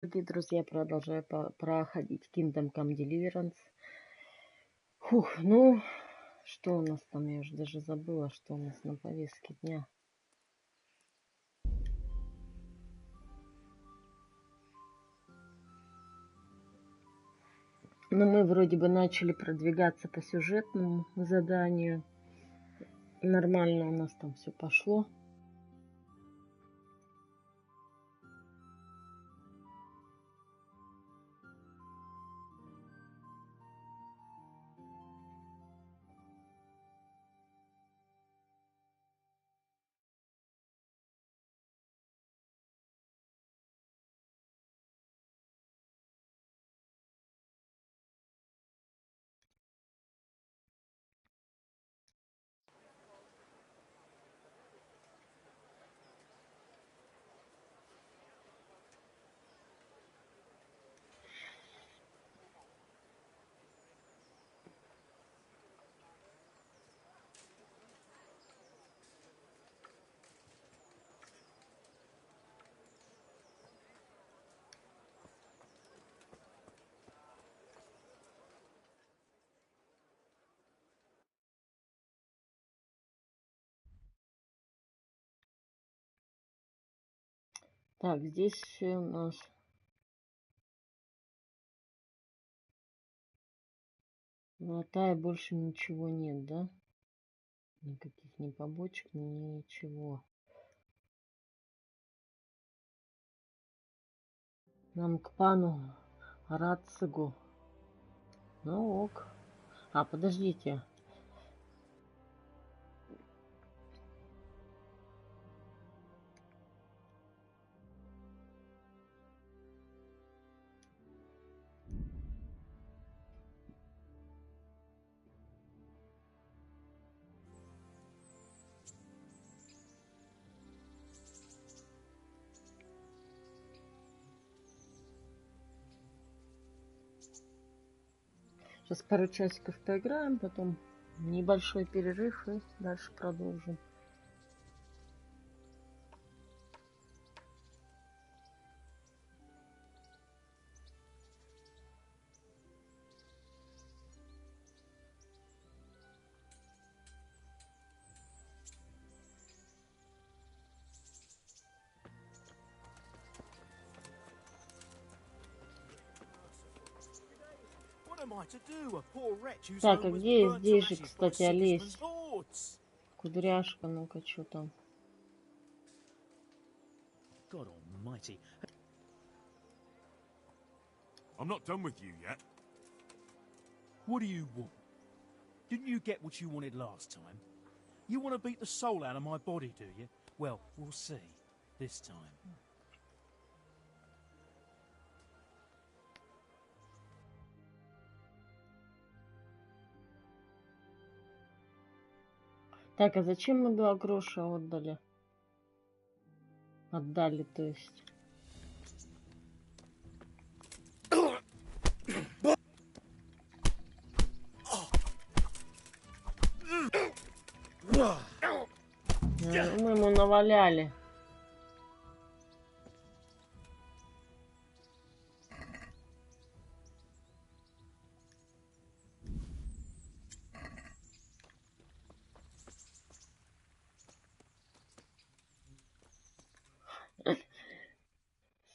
Дорогие друзья, продолжаю проходить Kingdom Come Deliverance. Фух, ну, что у нас там? Я уже даже забыла, что у нас на повестке дня. Но мы вроде бы начали продвигаться по сюжетному заданию. Нормально у нас там все пошло. Так, здесь у нас золотая, больше ничего нет, да? Никаких ни побочек, ничего. Нам к пану Рацигу. Ну ок. А, подождите. Сейчас пару часиков поиграем, потом небольшой перерыв и дальше продолжим. Так, а где здесь же, кстати, Олесь? Кудряшка, ну-ка, что там? I'm not done with you yet. What do you want? Didn't you get what you wanted last time? You want to beat the soul out of my body, do you? Well, we'll see. This time. Так, а зачем мы 2 гроша отдали? Отдали, то есть. Мы ему наваляли.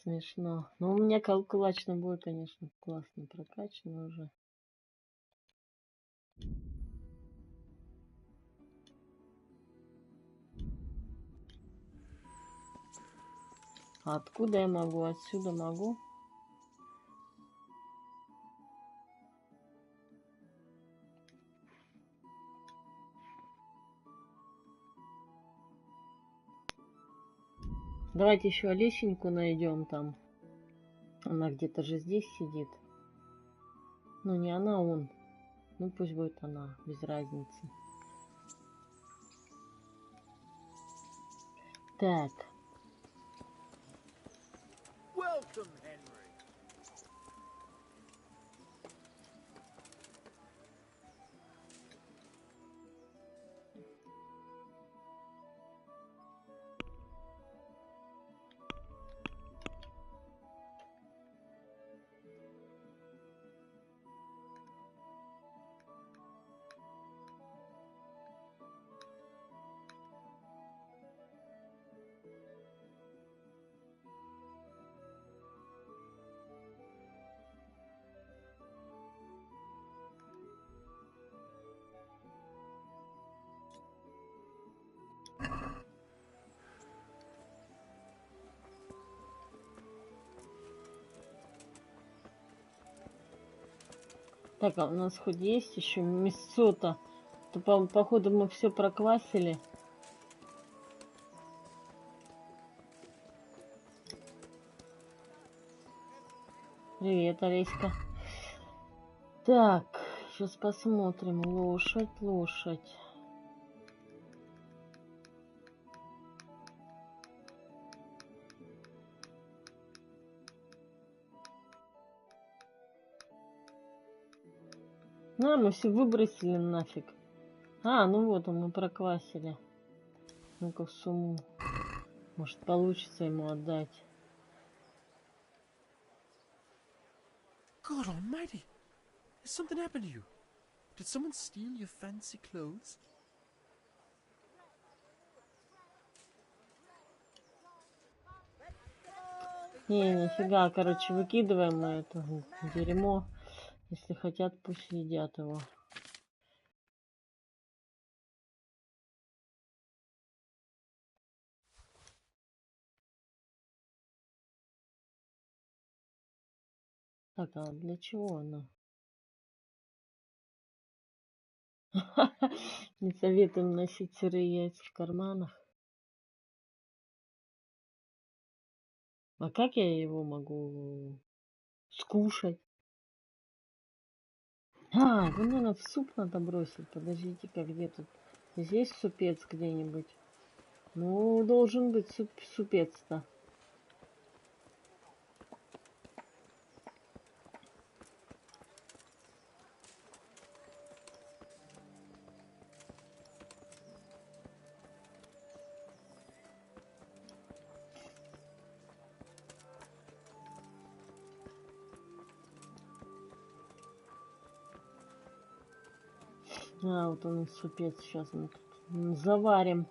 Смешно. Но у меня кулачный бой, конечно, классно прокачан уже. А откуда я могу? Отсюда могу? Давайте еще Олесеньку найдем там. Она где-то же здесь сидит. Ну, не она, он. Ну, пусть будет она, без разницы. Так. Так, а у нас хоть есть еще мясо-то? То, походу, мы все проквасили. Привет, Олеська. Так, сейчас посмотрим. Лошадь, лошадь. На, мы все выбросили нафиг. А, ну вот он, мы проквасили. Ну-ка в сумму. Может, получится ему отдать. God almighty! Has something happened to you? Did someone steal your fancy clothes? Не, нифига, короче, выкидываем мы это дерьмо. Если хотят, пусть едят его. Так, а для чего оно? Не советуем носить сырые яйца в карманах. А как я его могу скушать? А, его, наверное, в суп надо бросить. Подождите-ка, где тут? Здесь супец где-нибудь? Ну, должен быть супец-то. А, вот он супец. Сейчас мы тут заварим.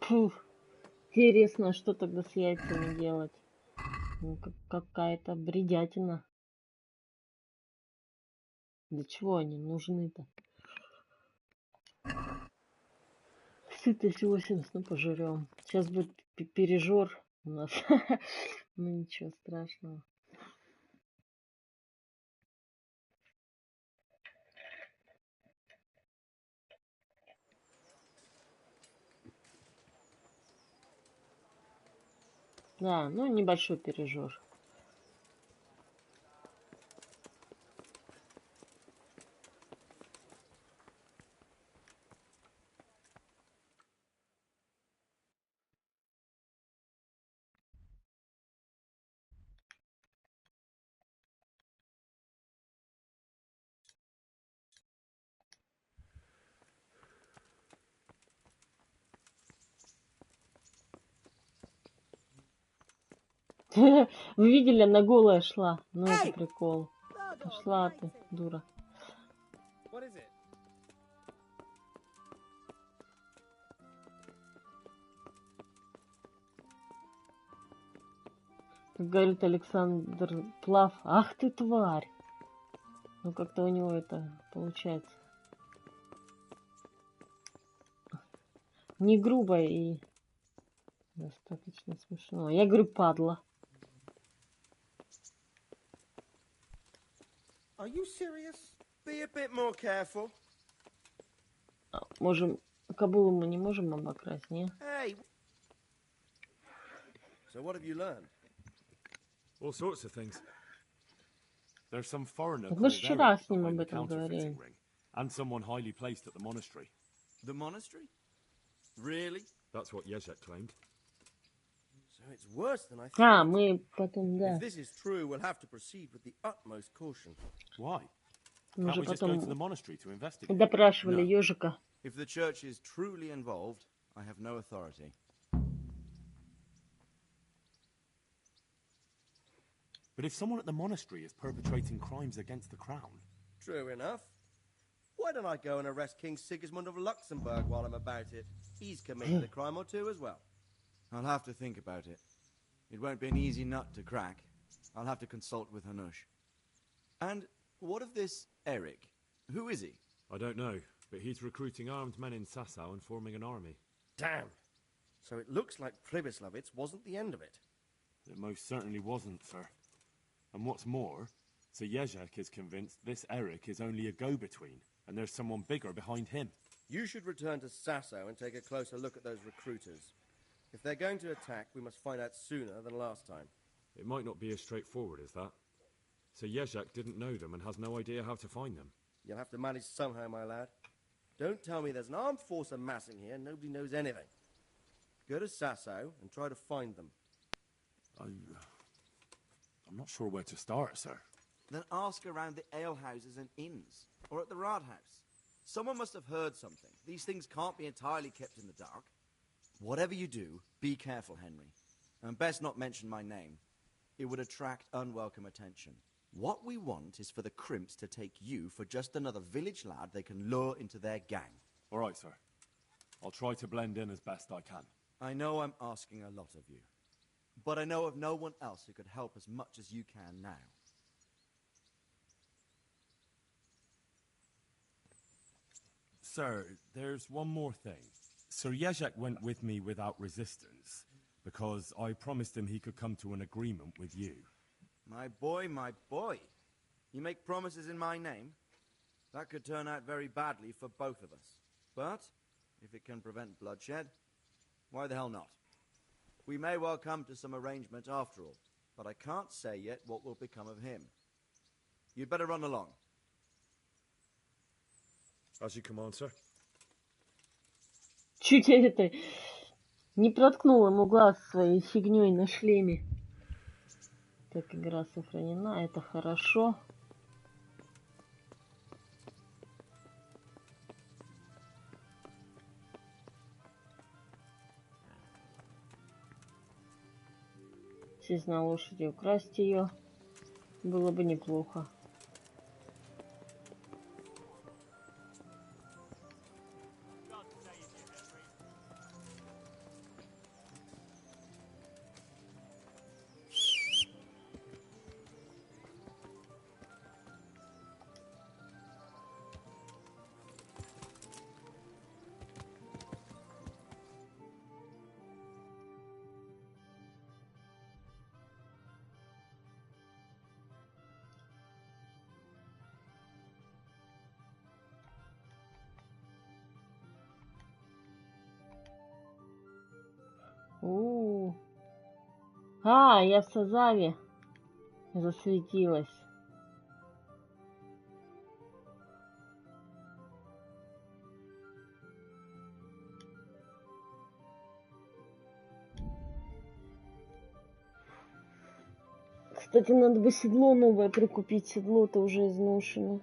Фух. Интересно, что тогда с яйцами делать? Ну, какая-то бредятина. Для чего они нужны-то? Сытость 80, ну пожрем. Сейчас будет пережор у нас. Ну ничего страшного. Да, ну небольшой пережор. Вы видели, она голая шла. Ну это прикол. Пошла ты, дура. Как говорит Александр Плав, ах ты тварь. Ну как-то у него это получается. Не грубо и достаточно смешно. Я говорю, падла. Are you serious? Be a bit more careful. Можем, Кабулу мы не можем обокрасть, не? Hey. So what have you learned? All sorts of things. There's some foreigner Мы called вчера Eric с ним behind об the этом counterfeiting говорили. ring, and someone highly placed at the monastery. The monastery? Really? That's what Yezhet claimed. So it's worse than I А, thought. мы потом, да. If this is true, we'll have to proceed with the utmost caution. Why? Мы Can't же we just go to the потом monastery to investigate? допрашивали No. ежика. If the church is truly involved, I have no authority. But if someone at the monastery is perpetrating crimes against the crown... True enough. Why don't I go and arrest King Sigismund of Luxembourg while I'm about it? He's committed a crime or two as well. I'll have to think about it. It won't be an easy nut to crack. I'll have to consult with Hanush. And what of this Eric? Who is he? I don't know, but he's recruiting armed men in Sasau and forming an army. Damn. So it looks like Pribyslavitz wasn't the end of it. It most certainly wasn't, sir. And what's more, So Jezek is convinced this Eric is only a go-between, and there's someone bigger behind him. You should return to Sasso and take a closer look at those recruiters. If they're going to attack, we must find out sooner than last time. It might not be as straightforward as that. So Jezek didn't know them and has no idea how to find them. You'll have to manage somehow, my lad. Don't tell me there's an armed force amassing here and nobody knows anything. Go to Sasso and try to find them. I'm not sure where to start, sir. Then ask around the alehouses and inns, or at the Rathaus. Someone must have heard something. These things can't be entirely kept in the dark. Whatever you do, be careful, Henry. And best not mention my name. It would attract unwelcome attention. What we want is for the crimps to take you for just another village lad they can lure into their gang. All right, sir. I'll try to blend in as best I can. I know I'm asking a lot of you, but I know of no one else who could help as much as you can now. Sir, there's one more thing. Sir Jezek went with me without resistance, because I promised him he could come to an agreement with you. My boy, my boy. You make promises in my name? That could turn out very badly for both of us. But, if it can prevent bloodshed, why the hell not? We may well come to some arrangement after all, but I can't say yet what will become of him. You'd better run along. As you command, sir. Чуть это не проткнул ему глаз своей фигней на шлеме. Так, игра сохранена, это хорошо. Сесть на лошади, украсть ее было бы неплохо. Я в Сазаве засветилась. Кстати, надо бы седло новое прикупить. Седло-то уже изношено.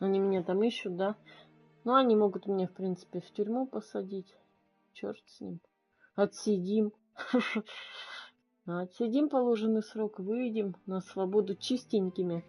Они меня там ищут, да? Ну, они могут меня, в принципе, в тюрьму посадить. Черт с ним. Отсидим. Отсидим положенный срок, выйдем на свободу чистенькими.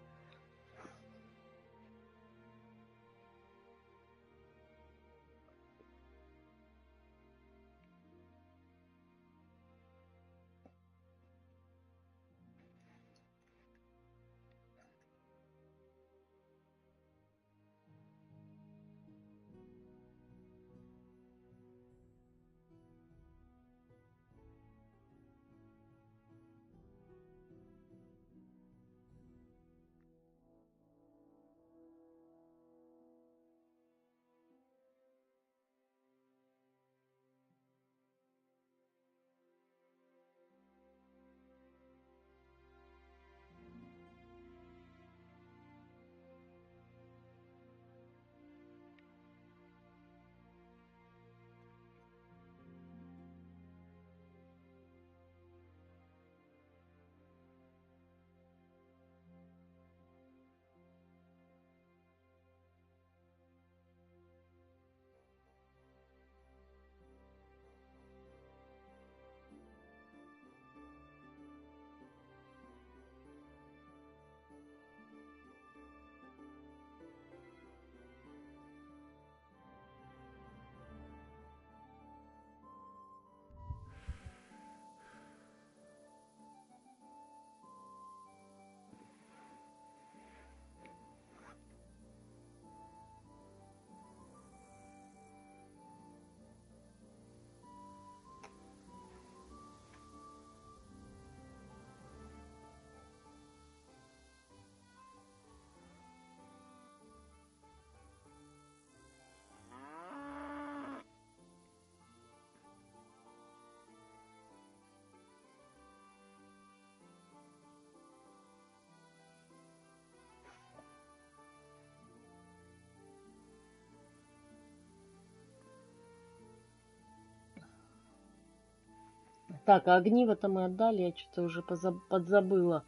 Так, а огниво-то мы отдали, я что-то уже подзабыла.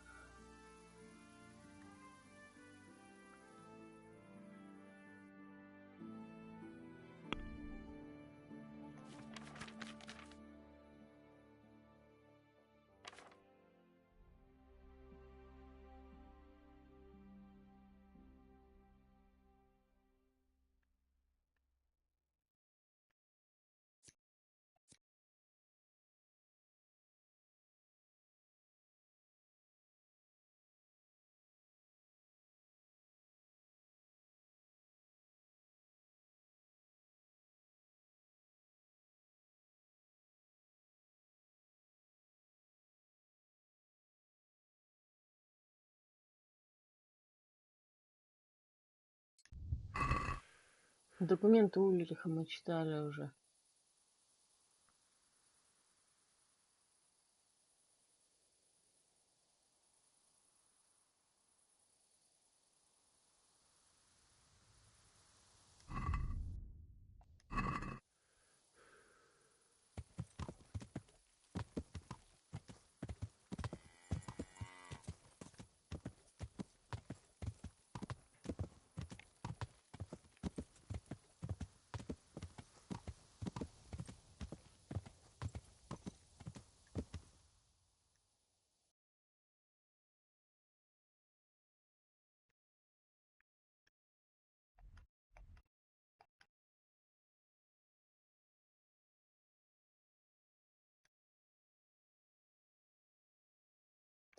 Документы Ульриха мы читали уже.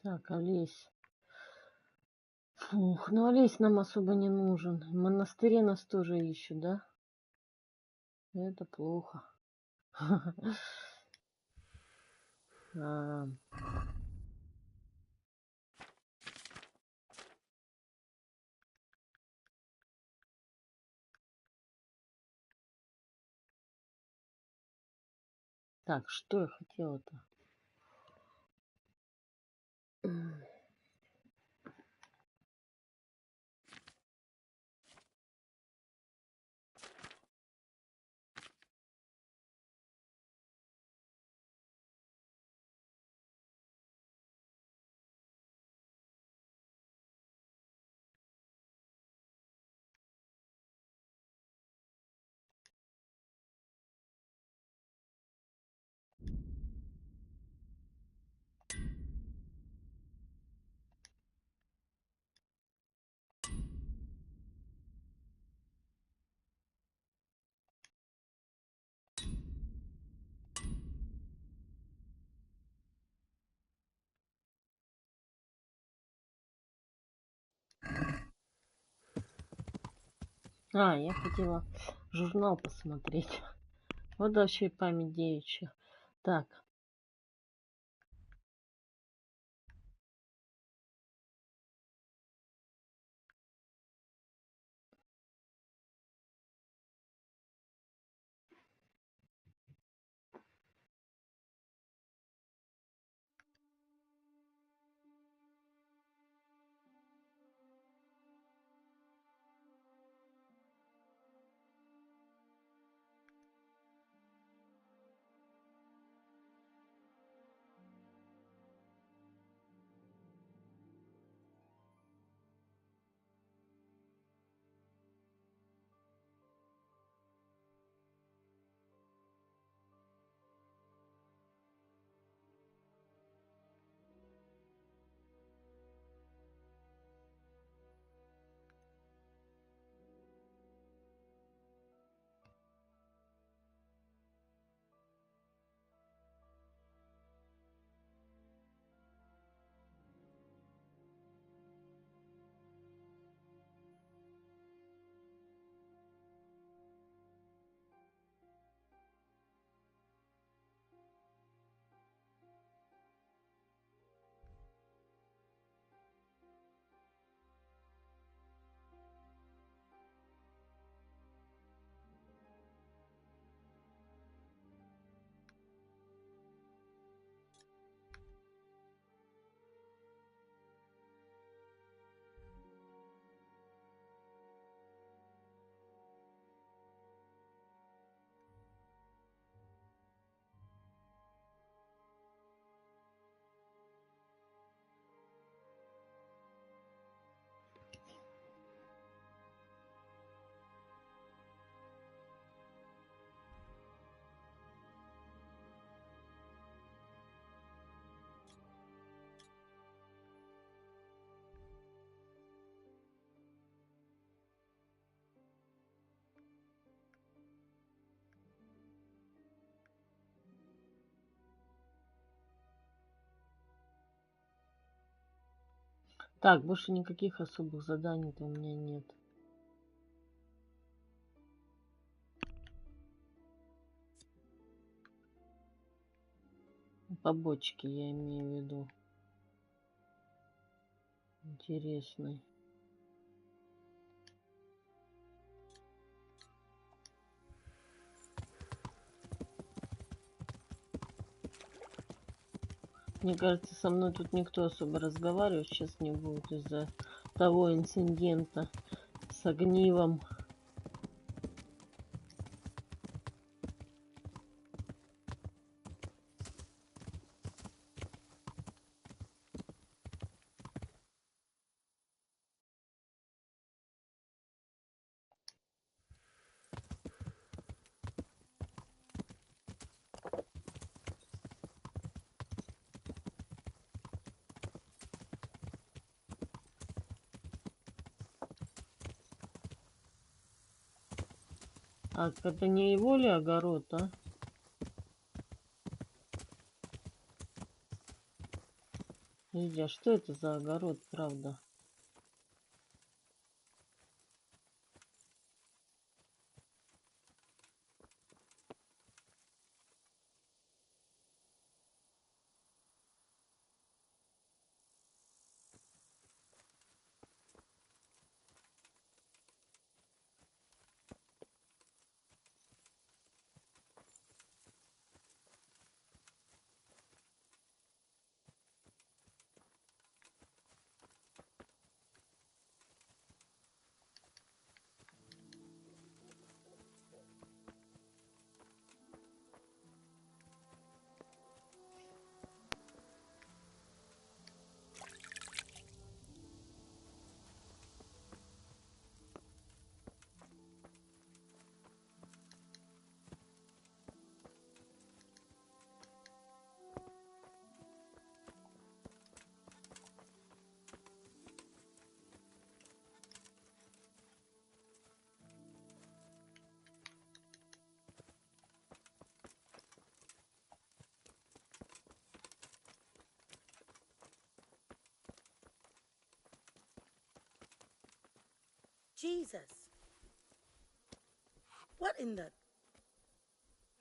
Так, Олесь. Фух, ну Олесь нам особо не нужен. В монастыре нас тоже ищут, да? Это плохо. А, Так, что я хотела-то? Я хотела журнал посмотреть. Вот вообще память девичья. Так, Так, больше никаких особых заданий-то у меня нет. Побочки я имею в виду. Интересный. Мне кажется, со мной тут никто особо разговаривать сейчас не будет из-за того инцидента с огнивом. А это не его ли огород, а? Видя, что это за огород, правда? Jesus. What in the...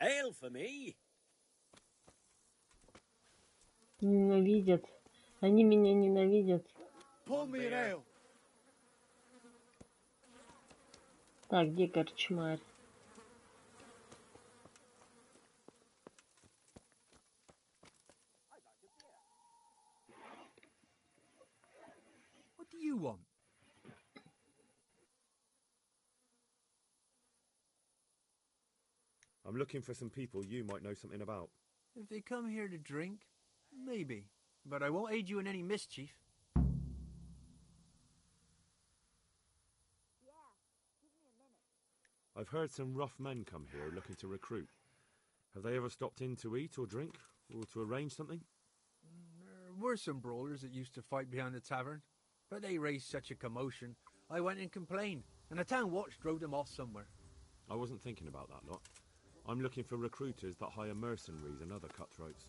Ale for me? Ненавидят. Они меня ненавидят. Pull me an ale. Так, где корчмарь? What do you want? I'm looking for some people you might know something about. If they come here to drink, maybe. But I won't aid you in any mischief. I've heard some rough men come here looking to recruit. Have they ever stopped in to eat or drink, or to arrange something? There were some brawlers that used to fight behind the tavern, but they raised such a commotion, I went and complained, and the town watch drove them off somewhere. I wasn't thinking about that lot. I'm looking for recruiters that hire mercenaries and other cutthroats.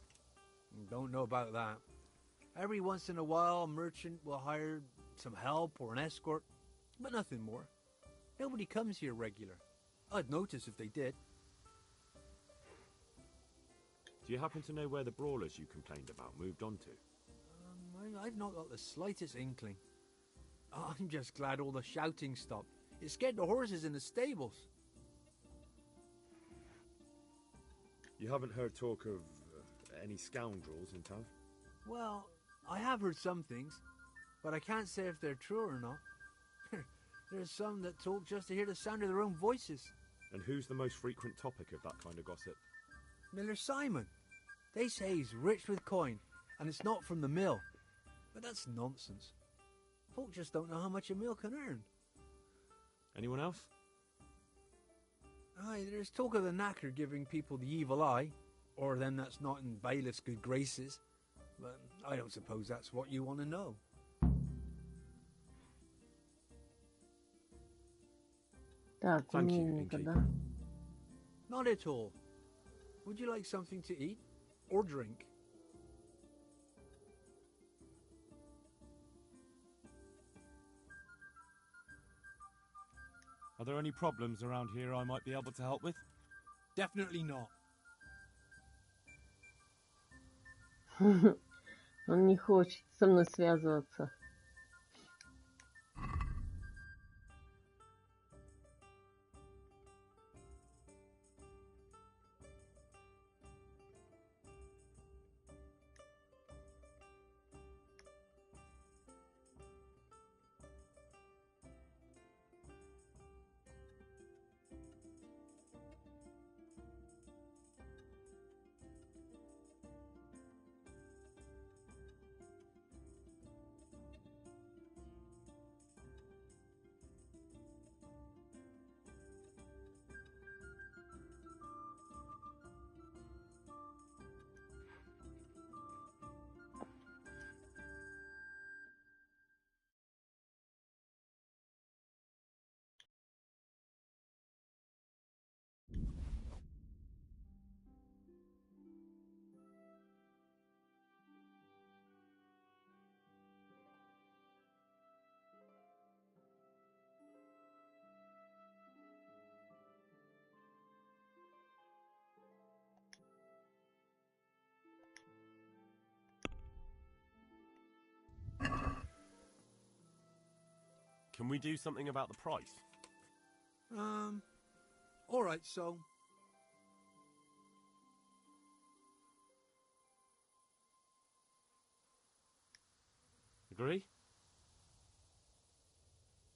Don't know about that. Every once in a while, a merchant will hire some help or an escort, but nothing more. Nobody comes here regular. I'd notice if they did. Do you happen to know where the brawlers you complained about moved on to? I've not got the slightest inkling. I'm just glad all the shouting stopped. It scared the horses in the stables. You haven't heard talk of any scoundrels in town? Well, I have heard some things, but I can't say if they're true or not. There's some that talk just to hear the sound of their own voices. And who's the most frequent topic of that kind of gossip? Miller Simon. They say he's rich with coin, and it's not from the mill. But that's nonsense. Folk just don't know how much a mill can earn. Anyone else? Aye, there's talk of the knacker giving people the evil eye, or them that's not in bailiff's good graces. But I don't suppose that's what you want to know. Так, Thank you, умненько, да? innkeeper. Not at all. Would you like something to eat or drink? Are there any problems around here I might be able to help with? Definitely not. Он не хочет со мной связываться. Can we do something about the price? Alright, so. Agree?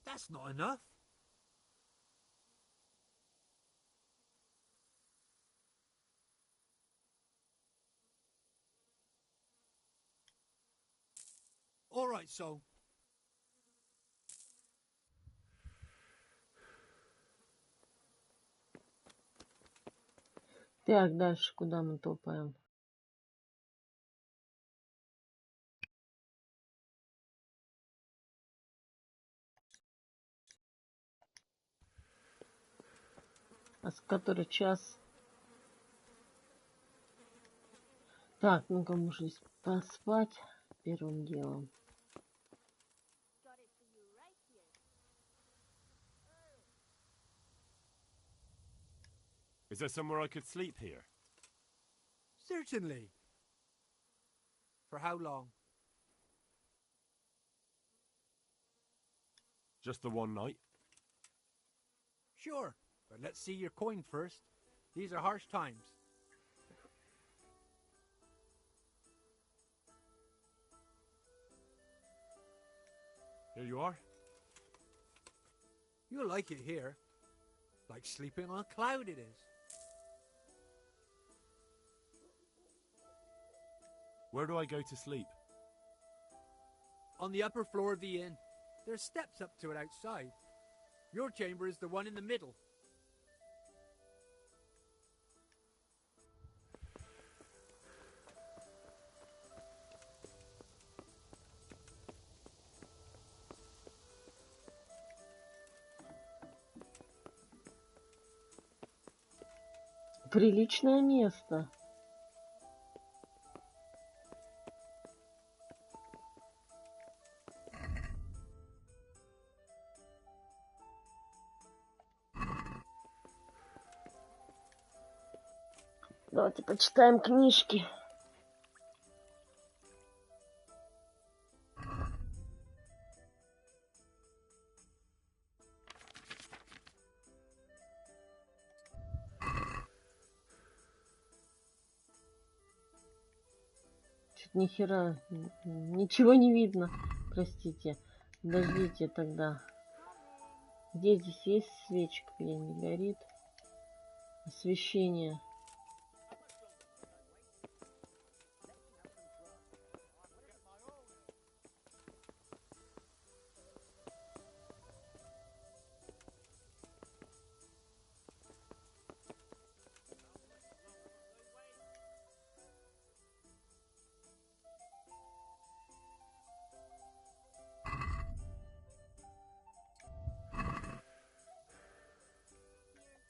That's not enough. Alright, so. Так, дальше куда мы топаем? А с который час? Так, ну-ка, можно поспать первым делом. Is there somewhere I could sleep here? Certainly. For how long? Just the one night? Sure, but let's see your coin first. These are harsh times. Here you are. You'll like it here. Like sleeping on a cloud it is. Where do I go to sleep? On the upper floor of the inn. There's steps up to it outside. Your chamber is the one in the middle. Приличное место. Давайте почитаем книжки. Чуть ни хера, ничего не видно. Простите. Подождите тогда. Где здесь есть свечка, где не горит? Освещение.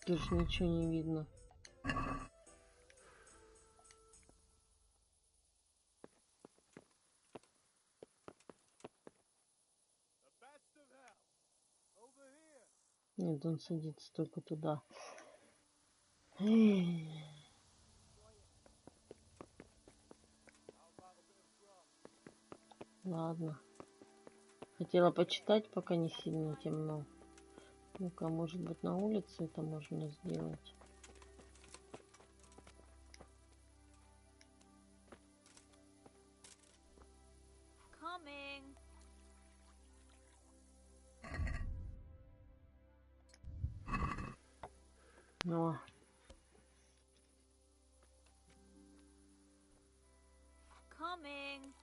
Тоже ничего не видно. Нет, он садится только туда. Эй. Ладно. Хотела почитать, пока не сильно темно. Ну-ка, может быть, на улице это можно сделать. Coming. Но Coming.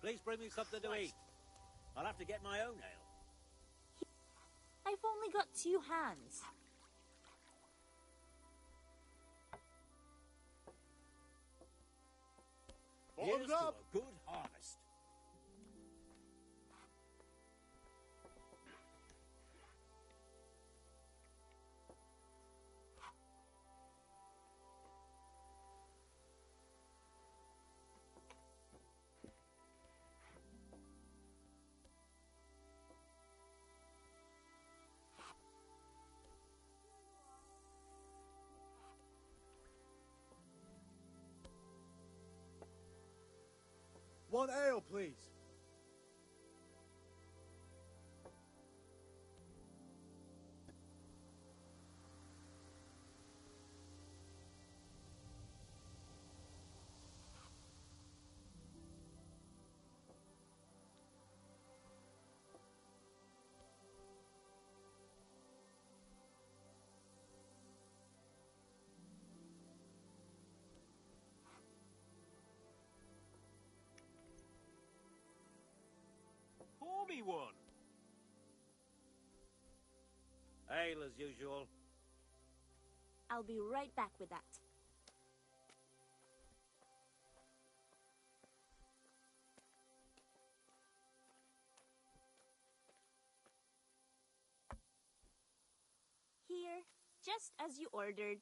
Please bring me something to eat. I'll have to get my own ale. I've only got 2 hands. Here's to a good harvest. One ale, please. Pour me one. Ale as usual. I'll be right back with that. Here, just as you ordered.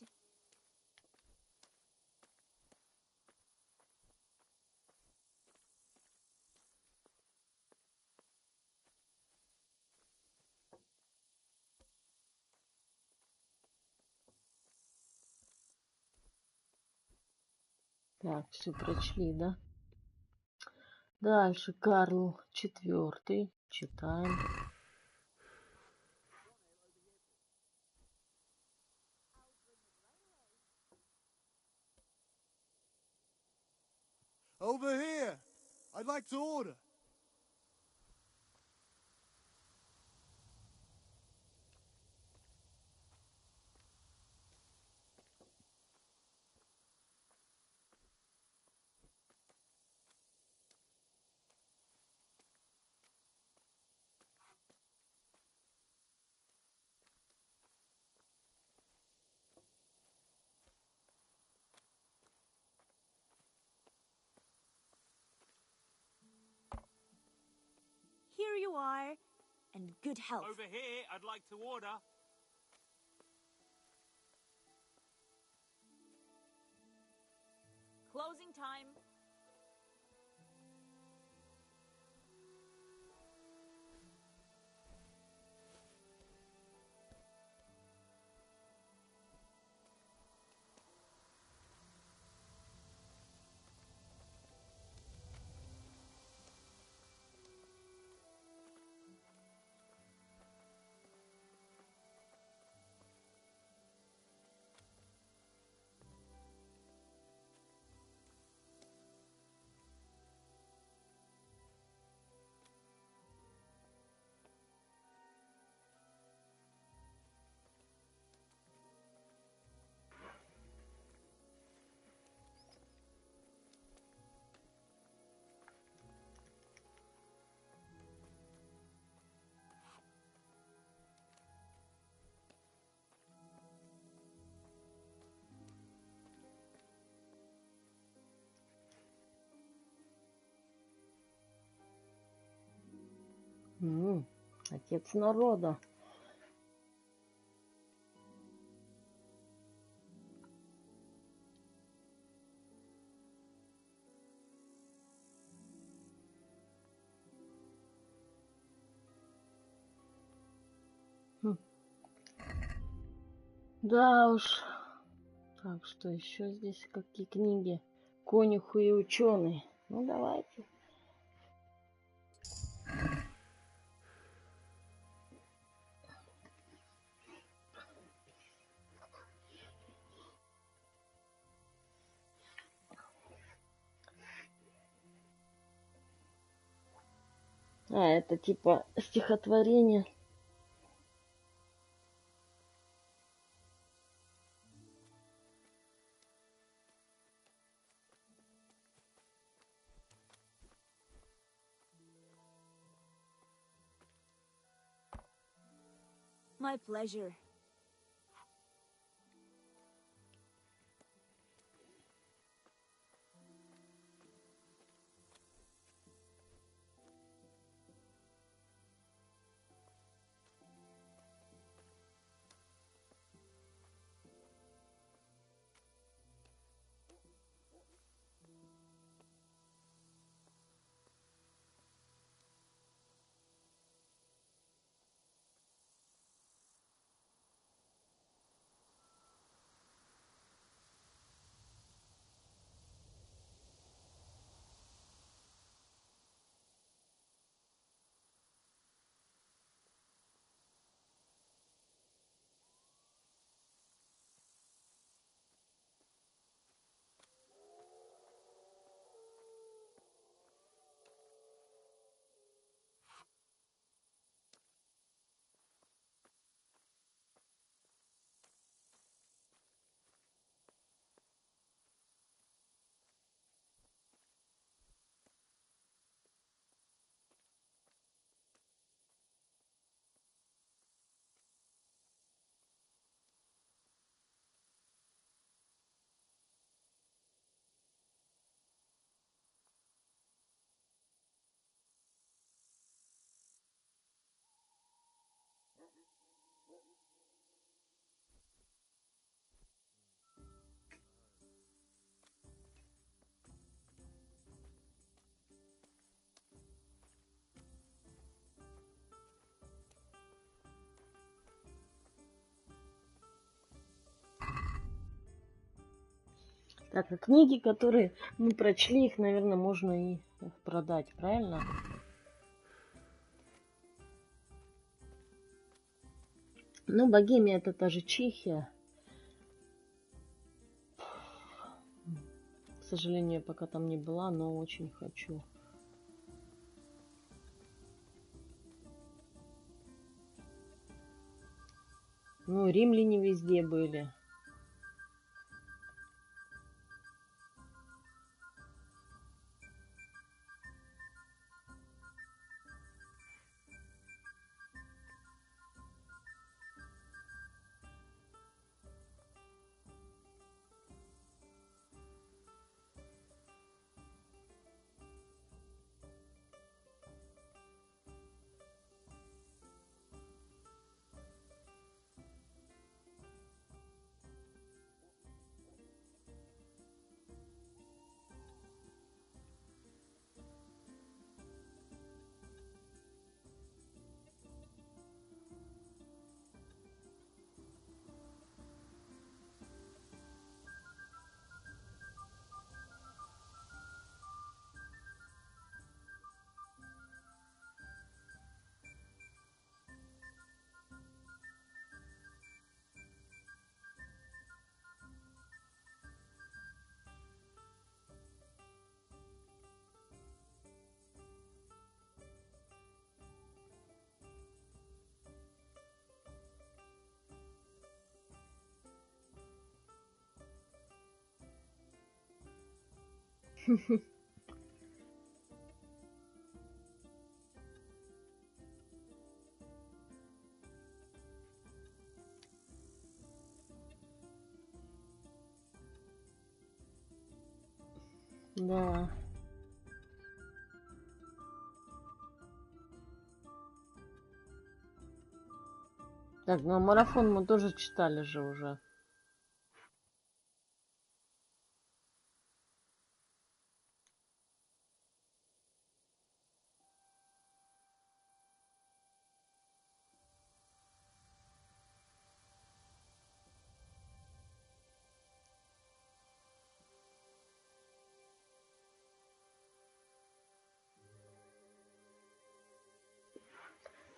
так, все прочли, да? Дальше Карл IV. Читаем. Over here. I'd like to order. Here you are, and good health. Over here, I'd like to order. Closing time. Отец народа. Да уж. Так, что еще здесь? Какие книги? Конюху и ученый. Ну, давайте. А, это типа стихотворение. My pleasure. Так, а книги, которые мы прочли, их, наверное, можно и продать, правильно? Ну, Богемия — это та же Чехия. К сожалению, я пока там не была, но очень хочу. Ну, римляне везде были. Да. Так, ну а марафон мы тоже читали же уже.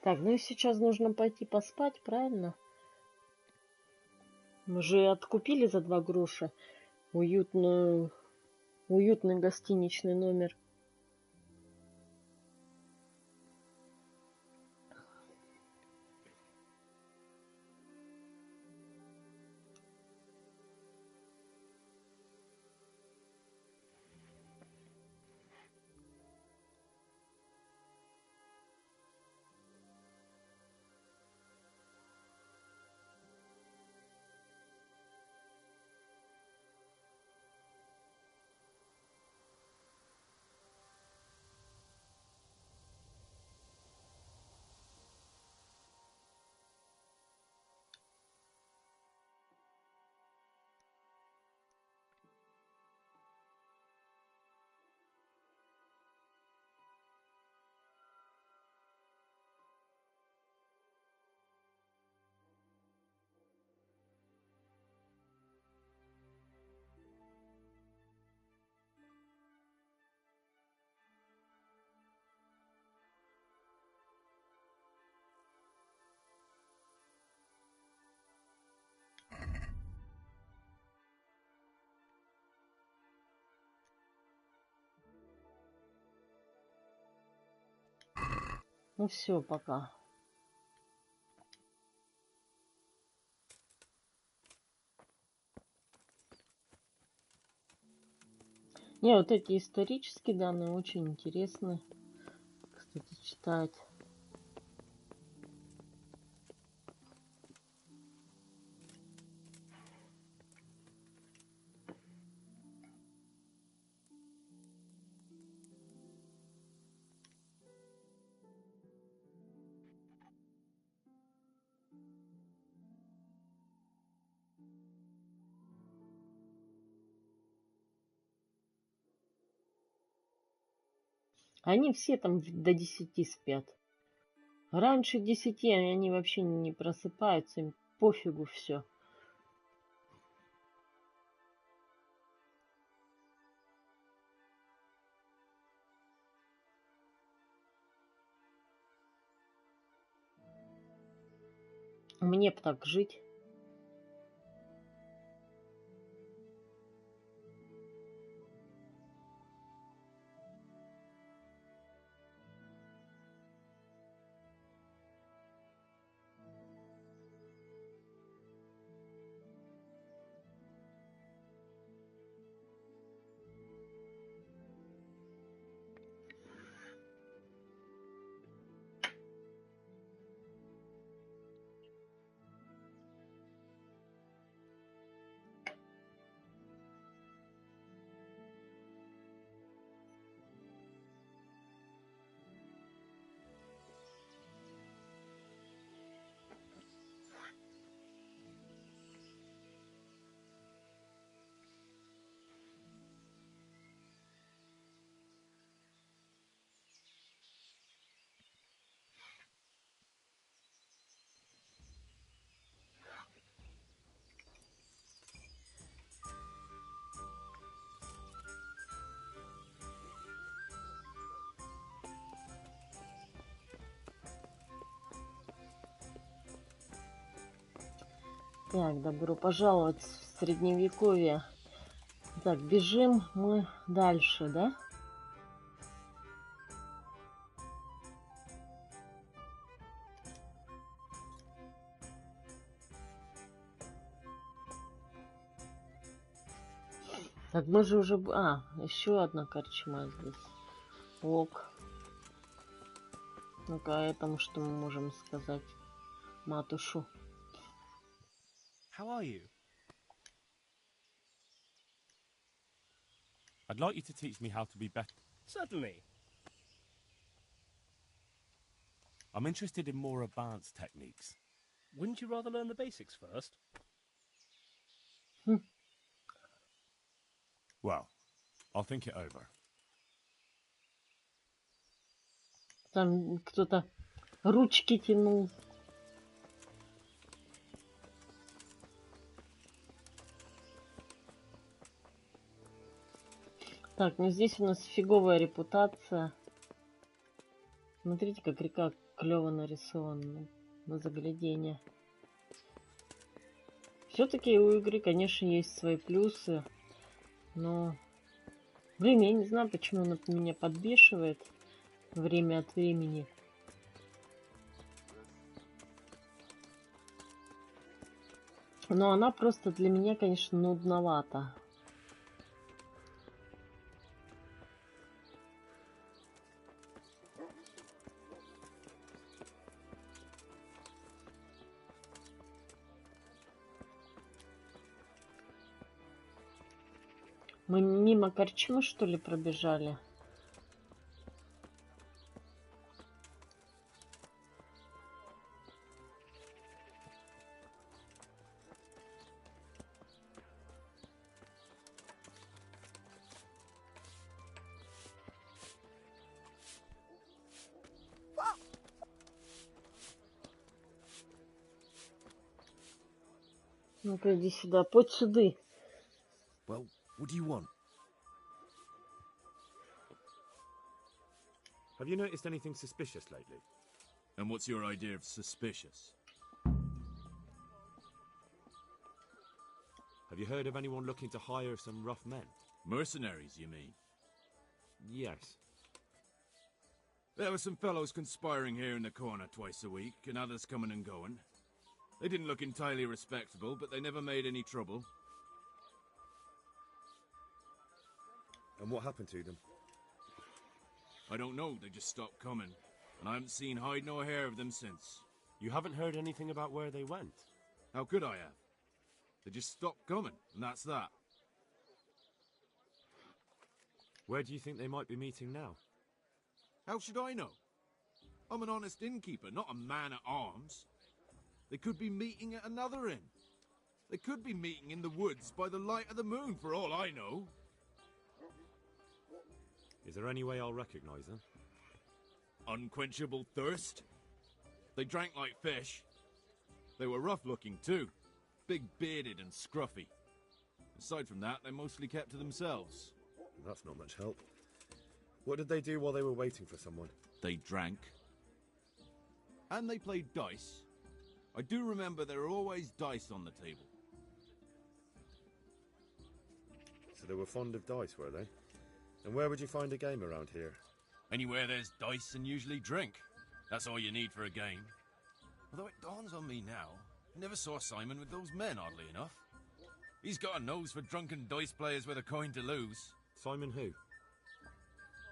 Так, ну и сейчас нужно пойти поспать, правильно? Мы же откупили за 2 гроша уютный гостиничный номер. Ну все, пока. Не, вот эти исторические данные очень интересны, кстати, читать. Они все там до 10 спят. Раньше 10 они вообще не просыпаются, им пофигу все. Мне б так жить. Так, добро пожаловать в Средневековье. Так, бежим мы дальше, да? Так, мы же уже... А, еще одна корчма здесь. Ок. Ну-ка, этому что мы можем сказать? Матушу. How are you? I'd like you to teach me how to be better. Certainly. I'm interested in more advanced techniques. Wouldn't you rather learn the basics first? Well, I'll think it over. Там кто-то ручки тянул. Так, ну здесь у нас фиговая репутация. Смотрите, как река клево нарисовано на заглядение. Все-таки у игры, конечно, есть свои плюсы, но, блин, я не знаю, почему она меня подбешивает время от времени. Но она просто для меня, конечно, нудновата. Мы мимо корчмы, что ли, пробежали? Ну-ка, иди сюда, подь сюда. Well, what do you want? Have you noticed anything suspicious lately? And what's your idea of suspicious? Have you heard of anyone looking to hire some rough men? Mercenaries, you mean? Yes. There were some fellows conspiring here in the corner twice a week, and others coming and going. They didn't look entirely respectable, but they never made any trouble. And what happened to them? I don't know, they just stopped coming, and I haven't seen hide nor hair of them since. You haven't heard anything about where they went? How could I have? They just stopped coming, and that's that. Where do you think they might be meeting now? How should I know? I'm an honest innkeeper, not a man-at-arms. They could be meeting at another inn. They could be meeting in the woods by the light of the moon, for all I know. Is there any way I'll recognize them? Unquenchable thirst. They drank like fish. They were rough-looking, too. Big-bearded and scruffy. Aside from that, they mostly kept to themselves. That's not much help. What did they do while they were waiting for someone? They drank. And they played dice. I do remember there were always dice on the table. So they were fond of dice, were they? And where would you find a game around here? Anywhere there's dice and usually drink. That's all you need for a game. Although it dawns on me now, I never saw Simon with those men, oddly enough. He's got a nose for drunken dice players with a coin to lose. Simon who?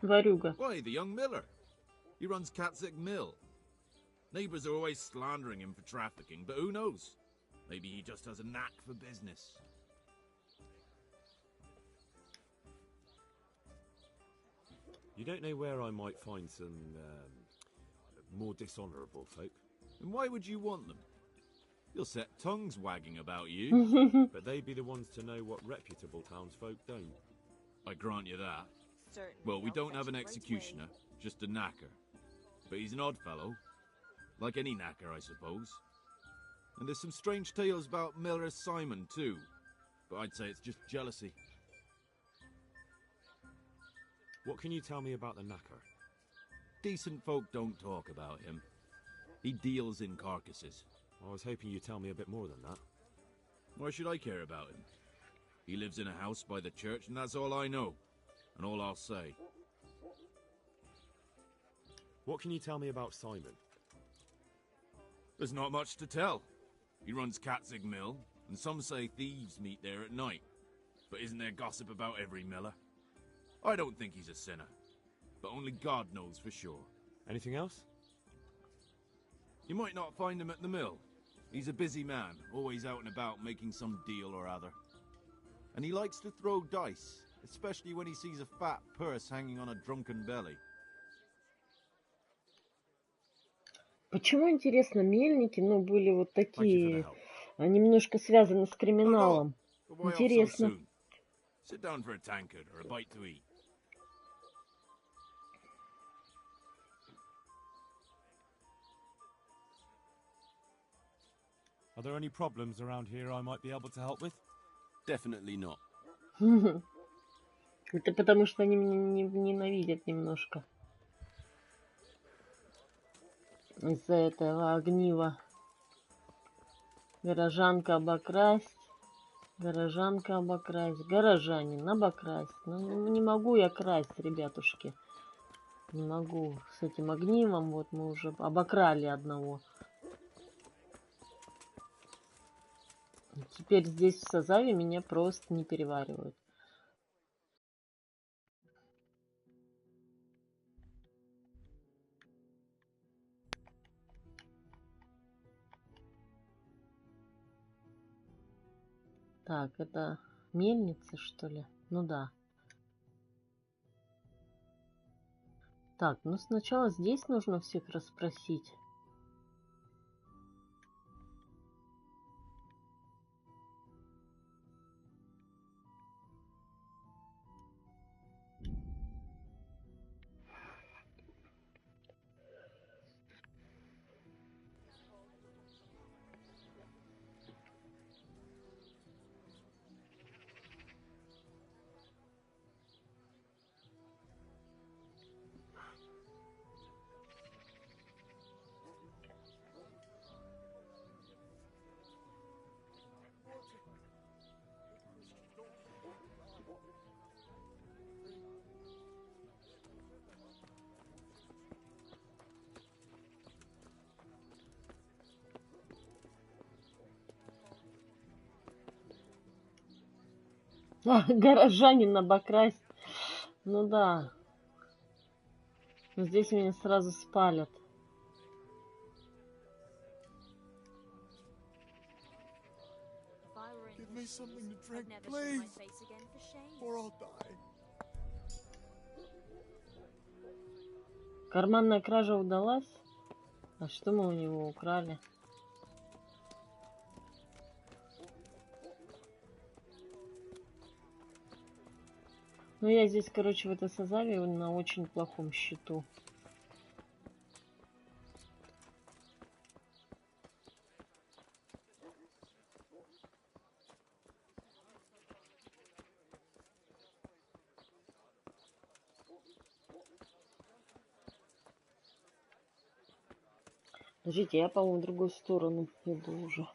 Ворюга. Why, the young miller. He runs Katzig Mill. Neighbours are always slandering him for trafficking, but who knows? Maybe he just has a knack for business. You don't know where I might find some more dishonourable folk? And why would you want them? You'll set tongues wagging about you. But they'd be the ones to know what reputable townsfolk don't. I grant you that. Certainly, Well, we I'll don't fetch have an it right executioner, away. just a knacker. But he's an odd fellow. Like any knacker, I suppose. And there's some strange tales about Miller Simon, too. But I'd say it's just jealousy. What can you tell me about the knacker? Decent folk don't talk about him. He deals in carcasses. I was hoping you'd tell me a bit more than that. Why should I care about him? He lives in a house by the church, and that's all I know. And all I'll say. What can you tell me about Simon? There's not much to tell. He runs Katzig Mill, and some say thieves meet there at night. But isn't there gossip about every miller? I don't think he's a sinner. But only God knows for sure. Anything else? You might not find him at the mill. He's a busy man, always out and about making some deal or other. And he likes to throw dice, especially when he sees a fat purse hanging on a drunken belly. Почему, интересно, мельники, ну, были вот такие, немножко связаны с криминалом? But why off so Интересно. soon? Sit down for a tankard or a bite to eat. Are there any problems around here I might be able to help with? Definitely not. Это потому, что они меня ненавидят немножко. из-за этого огнива. Горожанка обокрасть. Горожанка обокрасть. Горожанин обокрасть. Ну, не могу я красть, ребятушки. Не могу. С этим огнивом вот мы уже обокрали одного. Теперь здесь в созаве меня просто не переваривают. Так, это мельница, что ли? Ну да. Так, ну сначала здесь нужно всех расспросить. Горожанин обокрасть. Ну да. Но здесь меня сразу спалят. Give me something to drink, please, or I'll die. Карманная кража удалась. А что мы у него украли? Ну, я здесь, короче, в этой созаве на очень плохом счету. Подождите, я, по-моему, в другую сторону иду уже.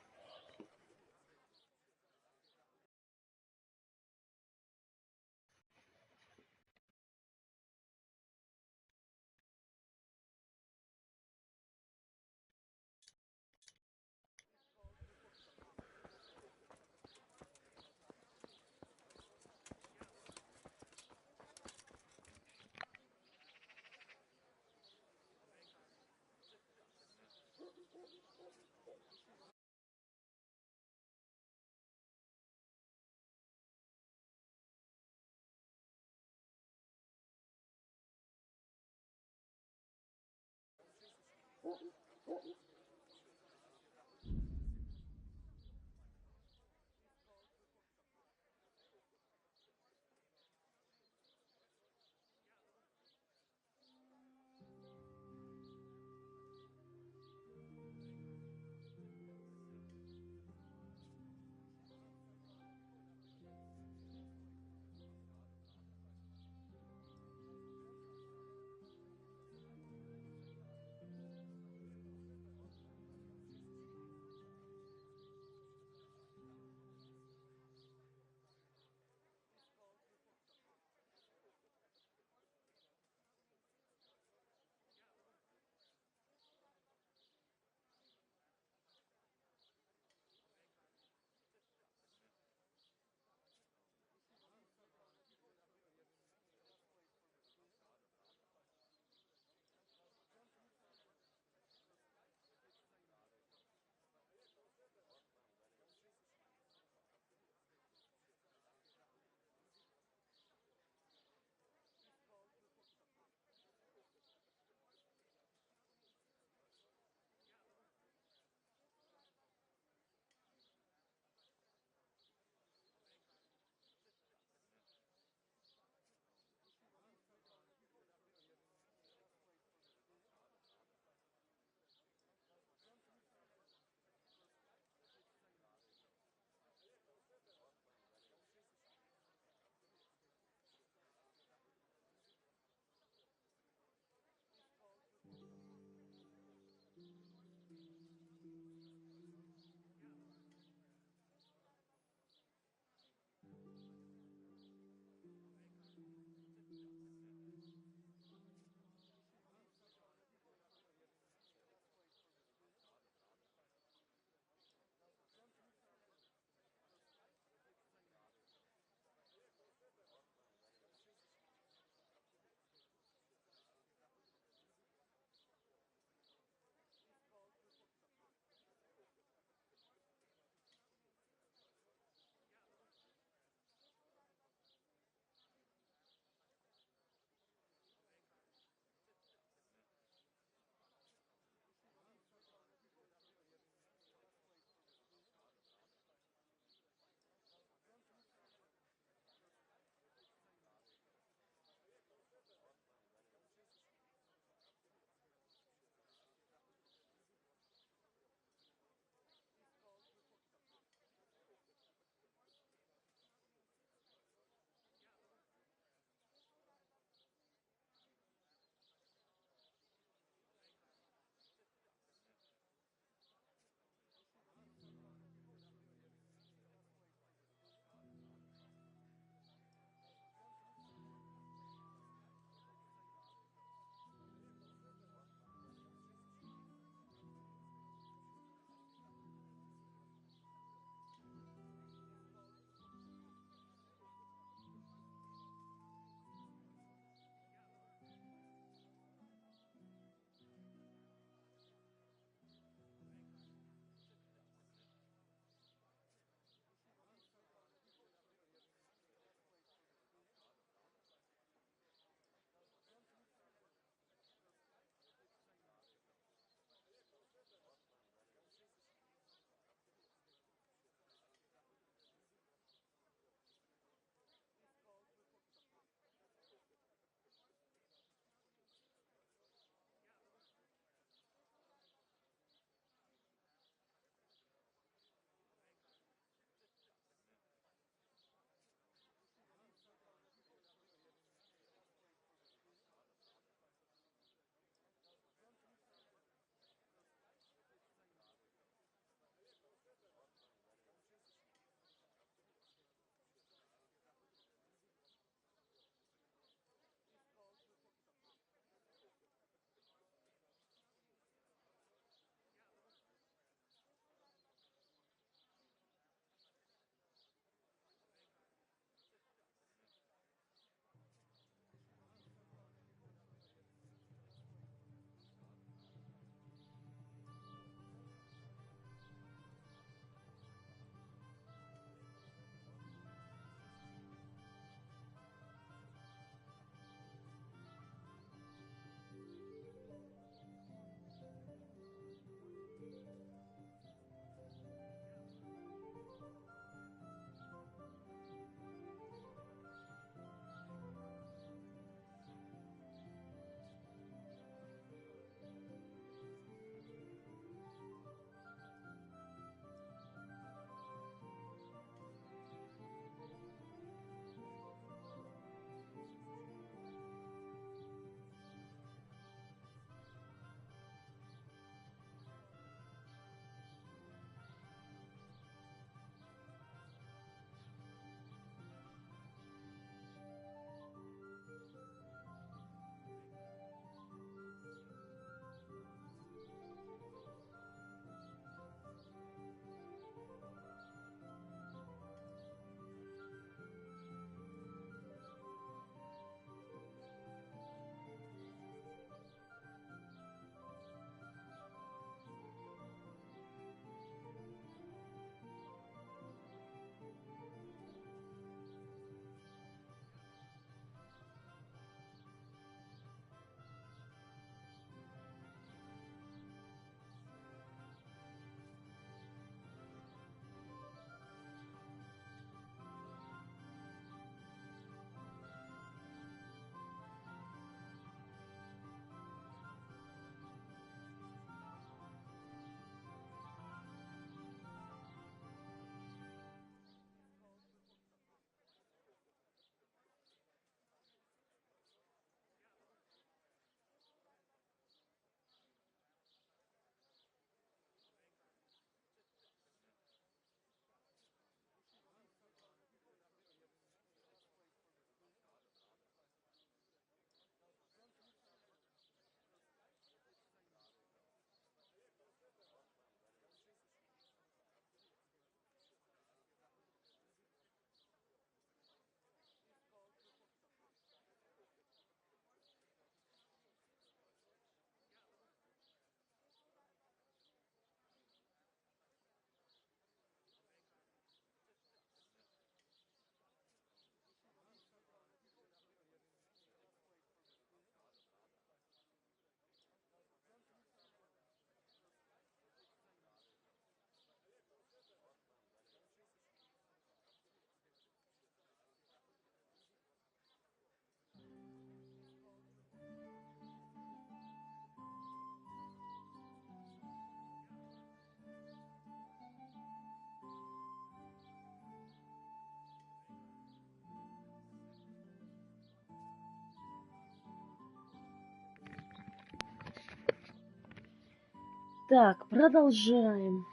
Так, продолжаем.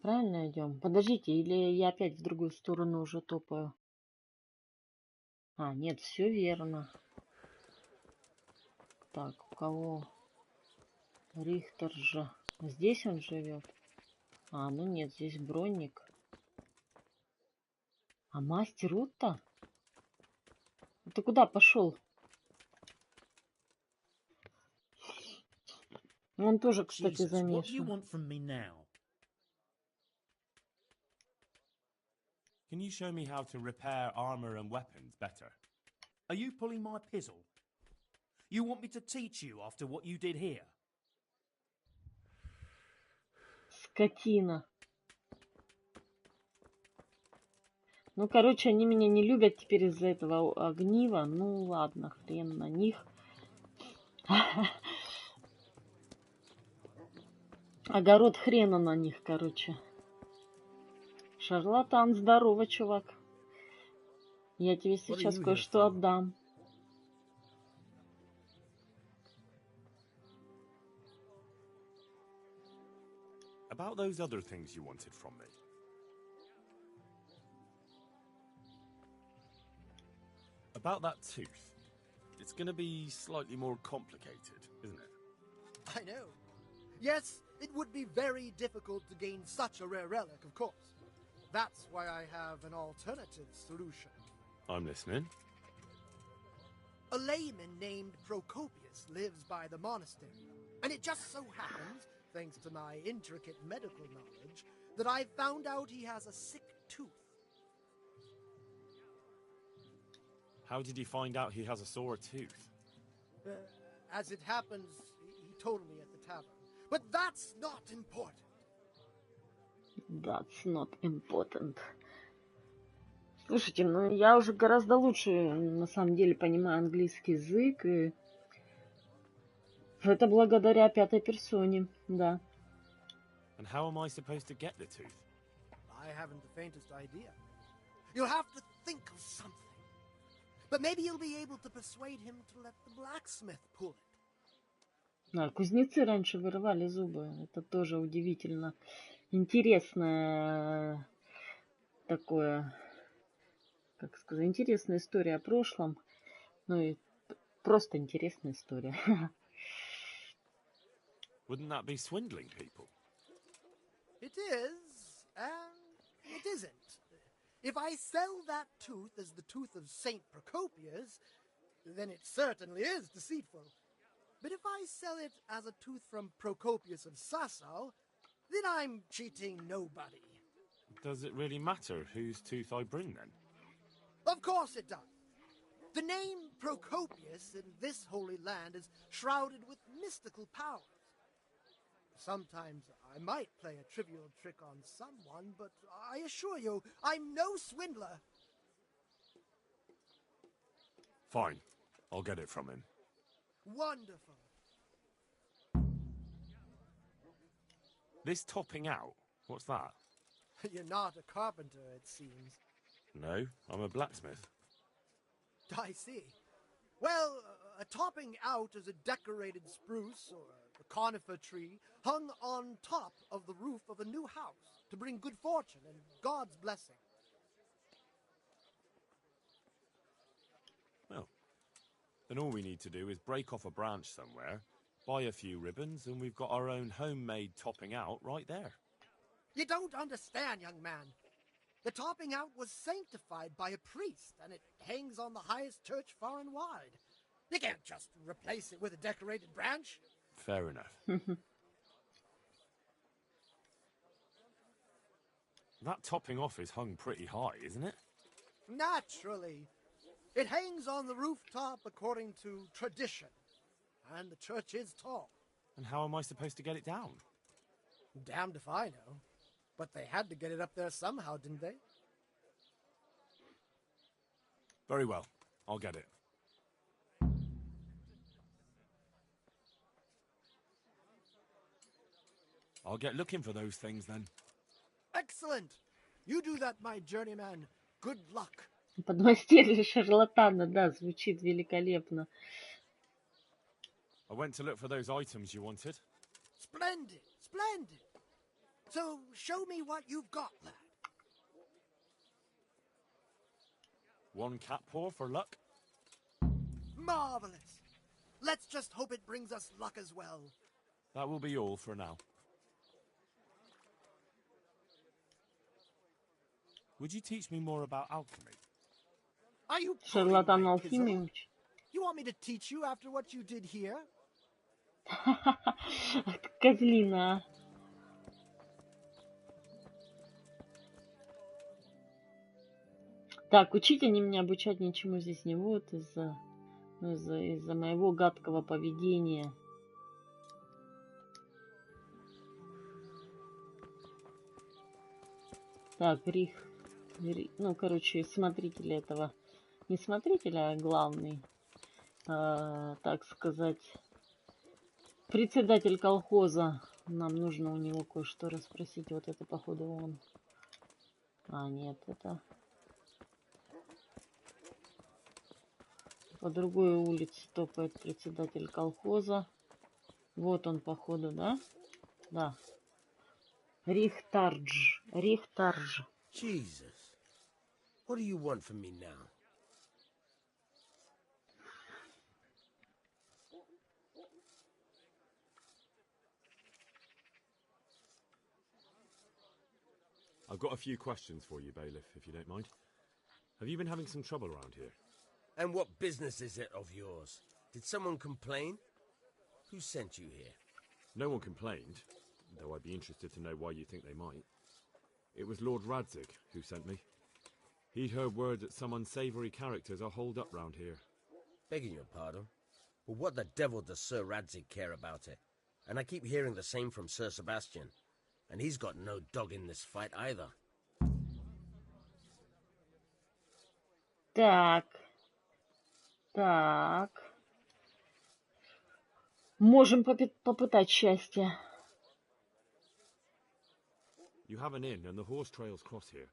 Правильно идем? Подождите, или я опять в другую сторону уже топаю? А, нет, все верно. Так, у кого? Рихтер же. Здесь он живет? А, ну нет, здесь бронник. А мастер Утта? Ты куда пошел? Он тоже, кстати, Jesus, what do you замешан. want from me now? Can you show me how to repair armor and weapons better? Are you pulling my pizzle? You want me to teach you after what you did here? Скотина. Ну, короче, они меня не любят теперь из-за этого огнива. Ну, ладно, хрен на них. Огород хрена на них, короче. Шарлатан, здорово, чувак. Я тебе сейчас кое-что отдам. About those other things you wanted from me. About that tooth. It's gonna be slightly more complicated, isn't it? I know. Yes, it would be very difficult to gain such a rare relic, of course. That's why I have an alternative solution. I'm listening. A layman named Procopius lives by the monastery, and it just so happens, thanks to my intricate medical knowledge, that I found out he has a sick tooth. How did you find out he has a sore tooth? As it happens, he told me at the tavern. But that's not important. That's not important. Слушайте, ну я уже гораздо лучше, на самом деле, понимаю английский язык, и это благодаря пятой персоне, да. And how am I supposed to get the tooth? I haven't the faintest idea. You'll have to think of something. But maybe you'll be able to persuade him to let the blacksmith pull it. А, кузнецы раньше вырывали зубы. Это тоже удивительно. Интересное такое, как сказать, интересная история о прошлом. Ну и просто интересная история. Wouldn't that be swindling people? It is, and it isn't. If I sell that tooth as the tooth of Saint Procopius, then it certainly is deceitful. But if I sell it as a tooth from Procopius of Sassau, then I'm cheating nobody. Does it really matter whose tooth I bring then? Of course it does. The name Procopius in this holy land is shrouded with mystical powers. Sometimes I might play a trivial trick on someone, but I assure you, I'm no swindler. Fine. I'll get it from him. Wonderful. This topping out, what's that? You're not a carpenter, it seems. No, I'm a blacksmith. I see. Well, a topping out is a decorated spruce or a conifer tree hung on top of the roof of a new house to bring good fortune and God's blessing. Well, then all we need to do is break off a branch somewhere, buy a few ribbons, and we've got our own homemade topping out right there. You don't understand, young man. The topping out was sanctified by a priest, and it hangs on the highest church far and wide. You can't just replace it with a decorated branch. Fair enough. That topping off is hung pretty high, isn't it? Naturally. It hangs on the rooftop according to tradition, and the church is tall. And how am I supposed to get it down? Damned if I know. But they had to get it up there somehow, didn't they? Very well. I'll get it. I'll get looking for those things then. Excellent. You do that, my journeyman. Good luck. Подмастерье шарлатана, да, звучит великолепно. I went to look for those items you wanted. Splendid, splendid. So, show me what you've got, lad. One cat paw for luck. Marvelous. Let's just hope it brings us luck as well. That will be all for now. Would you teach me more about alchemy? Are you Шарлатан my алхимии Kizzle? учит. You want me to teach you after what you did here? Козлина. Так, учить они меня обучать ничему здесь не будут из-за моего гадкого поведения. Так, ну, короче, смотритель этого, не смотритель, а главный, так сказать, председатель колхоза. Нам нужно у него кое-что расспросить. Вот это, походу, он. А, нет, это... По другой улице топает председатель колхоза. Вот он, походу, да? Да. Рихтардж. Рихтардж. Jesus. What do you want from me now? I've got a few questions for you, Bailiff, if you don't mind. Have you been having some trouble around here? And what business is it of yours? Did someone complain? Who sent you here? No one complained, though I'd be interested to know why you think they might. It was Lord Radzig who sent me. He'd heard word that some unsavoury characters are holed up round here. Begging your pardon, but what the devil does Sir Radzig care about it? And I keep hearing the same from Sir Sebastian. And he's got no dog in this fight either. Так. Так. Можем попытать счастье. You have an inn and the horse trails cross here.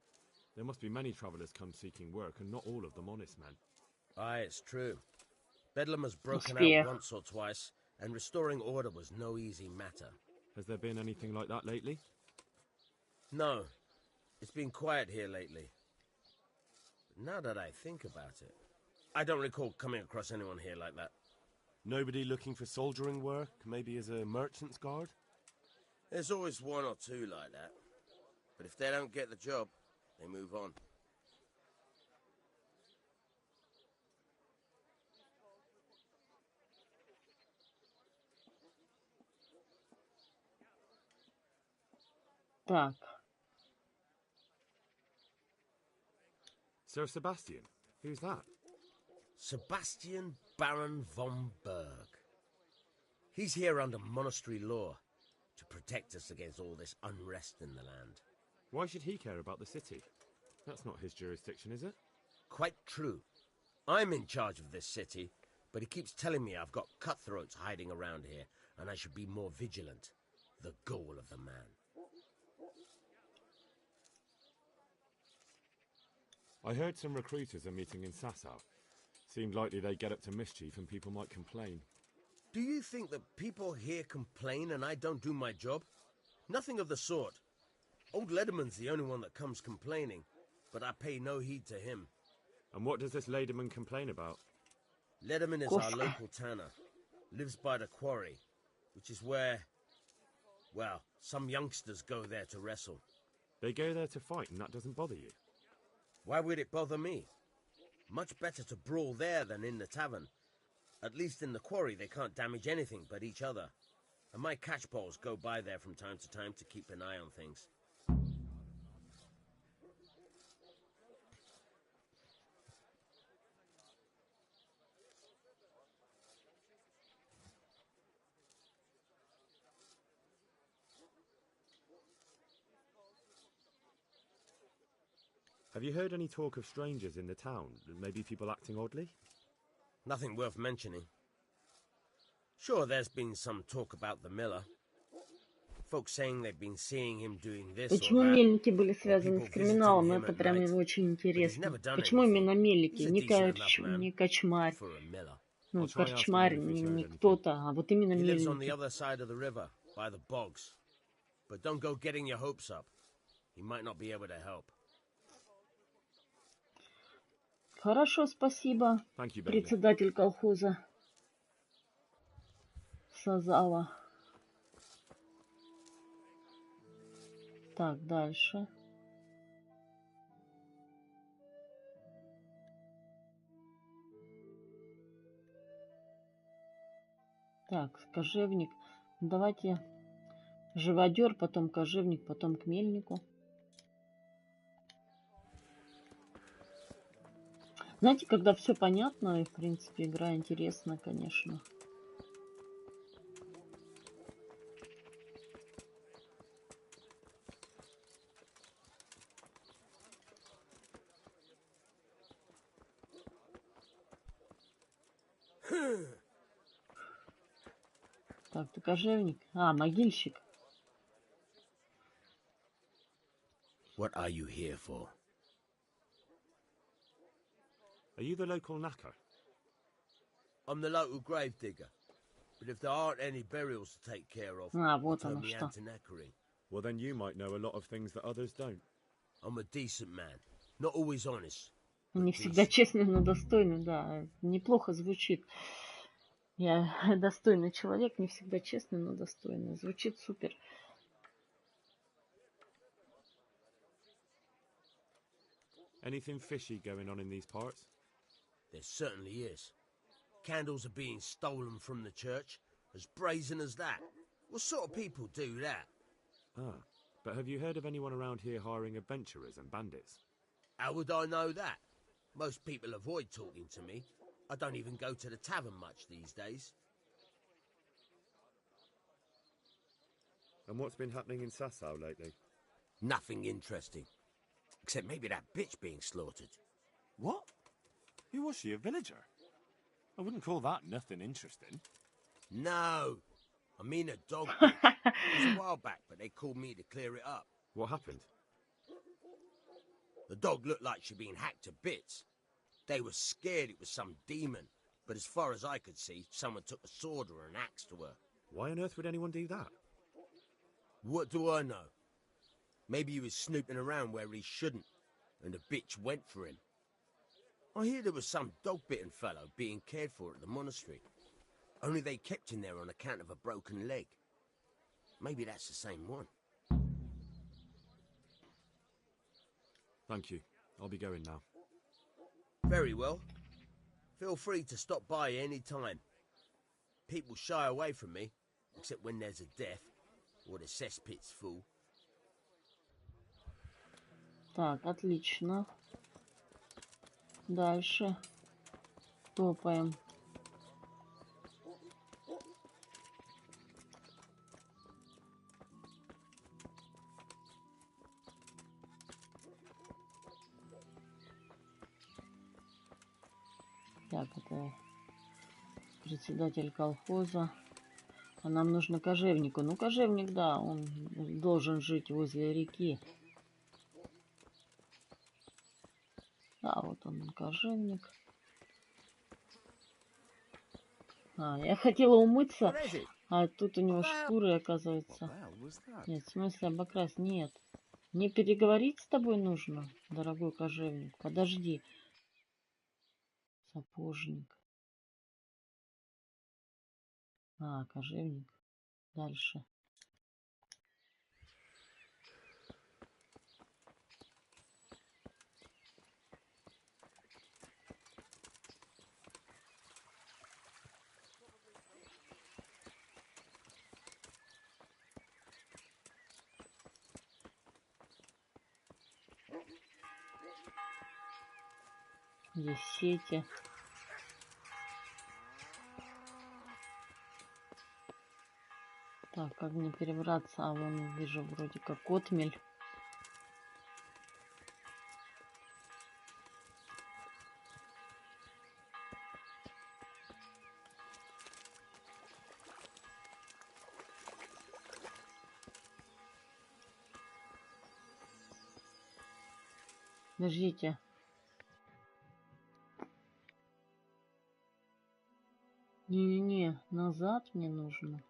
There must be many travellers come seeking work and not all of them honest men. Aye, it's true. Bedlam has broken Успех. out once or twice, and restoring order was no easy matter. Has there been anything like that lately? No, it's been quiet here lately. But now that I think about it, I don't recall coming across anyone here like that. Nobody looking for soldiering work, maybe as a merchant's guard? There's always one or two like that. But if they don't get the job, they move on. Так. Sir Sebastian? Who's that? Sebastian Baron von Berg. He's here under monastery law to protect us against all this unrest in the land. Why should he care about the city? That's not his jurisdiction, is it? Quite true. I'm in charge of this city, but he keeps telling me I've got cutthroats hiding around here, and I should be more vigilant. The goal of the man. I heard some recruiters are meeting in Sasau. Seemed likely they get up to mischief and people might complain. Do you think that people here complain and I don't do my job? Nothing of the sort. Old Lederman's the only one that comes complaining, but I pay no heed to him. And what does this Lederman complain about? Lederman is our local tanner. Lives by the quarry, which is where, well, some youngsters go there to wrestle. They go there to fight and that doesn't bother you? Why would it bother me? Much better to brawl there than in the tavern. At least in the quarry they can't damage anything but each other. And my catchpoles go by there from time to time to keep an eye on things. Have you heard any talk of strangers in the town? Maybe people acting oddly? Nothing worth mentioning. Sure, there's been some talk about the miller. Folks saying they've been seeing him doing this Почему or that. мельники были связаны с криминалом? Это прям очень интересно. Почему именно мельники? Не кочмарь. Ну, корчмарь, не кто-то, а вот именно мельники. By the bogs. But don't go getting your hopes up. He might not be able to help. Хорошо, спасибо. Председатель колхоза Сазала. Так, дальше. Так, кожевник. Давайте живодер, потом кожевник, потом к мельнику. Знаете, когда все понятно, и, в принципе, игра интересна, конечно. Так, ты кожевник? А, могильщик. What are you here for? Are you the local knacker? I'm the local grave digger. But if there aren't any burials to take care of, вот turn оно me что. out to knackering. Well, then you might know a lot of things that others don't. I'm a decent man. Not always honest. Не всегда честный, но достойный, да. Неплохо звучит. Я достойный человек, не всегда честный, но достойный. Звучит супер. Anything fishy going on in these parts? There certainly is. Candles are being stolen from the church, as brazen as that. What sort of people do that? Ah, but have you heard of anyone around here hiring adventurers and bandits? How would I know that? Most people avoid talking to me. I don't even go to the tavern much these days. And what's been happening in Sasau lately? Nothing interesting. Except maybe that bitch being slaughtered. What? Who was she, a villager? I wouldn't call that nothing interesting. No. I mean a dog. It was a while back, but they called me to clear it up. What happened? The dog looked like she'd been hacked to bits. They were scared it was some demon, but as far as I could see, someone took a sword or an axe to her. Why on earth would anyone do that? What do I know? Maybe he was snooping around where he shouldn't, and the bitch went for him. I hear there was some dog-bitten fellow being cared for at the monastery. Only they kept him there on account of a broken leg. Maybe that's the same one. Thank you. I'll be going now. Very well. Feel free to stop by any time. People shy away from me, except when there's a death, or the cesspit's full. Так, отлично. Дальше. Топаем. Так, это председатель колхоза. А нам нужно кожевнику. Ну, кожевник, да, он должен жить возле реки. А, вот он, кожевник. А, я хотела умыться, а тут у него шкуры, оказывается. Нет, в смысле обокрасть? Нет. Мне переговорить с тобой нужно, дорогой кожевник. Подожди. Сапожник. А, кожевник. Дальше. Здесь сети. Так, как мне перебраться? А вон вижу вроде как отмель. Подождите. Не-не-не, назад мне нужно.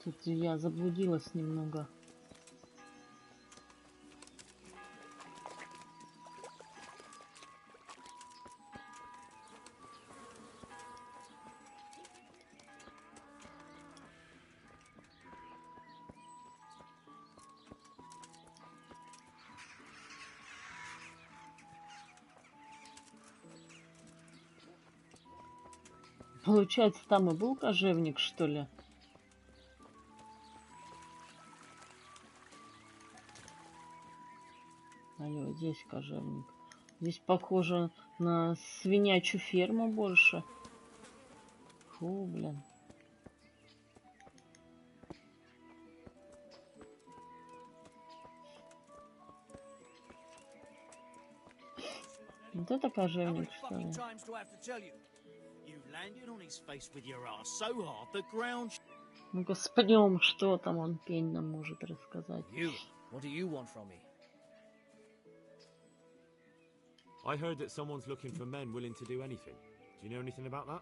Тут я заблудилась немного. Получается, там и был кожевник, что ли? Алло, здесь кожевник. Здесь похоже на свинячью ферму больше. Фу, блин. Вот это кожевник, что ли? Ну-ка, спнем, что там он пень нам может рассказать. I heard that someone's looking for men willing to do anything. Do you know anything about that?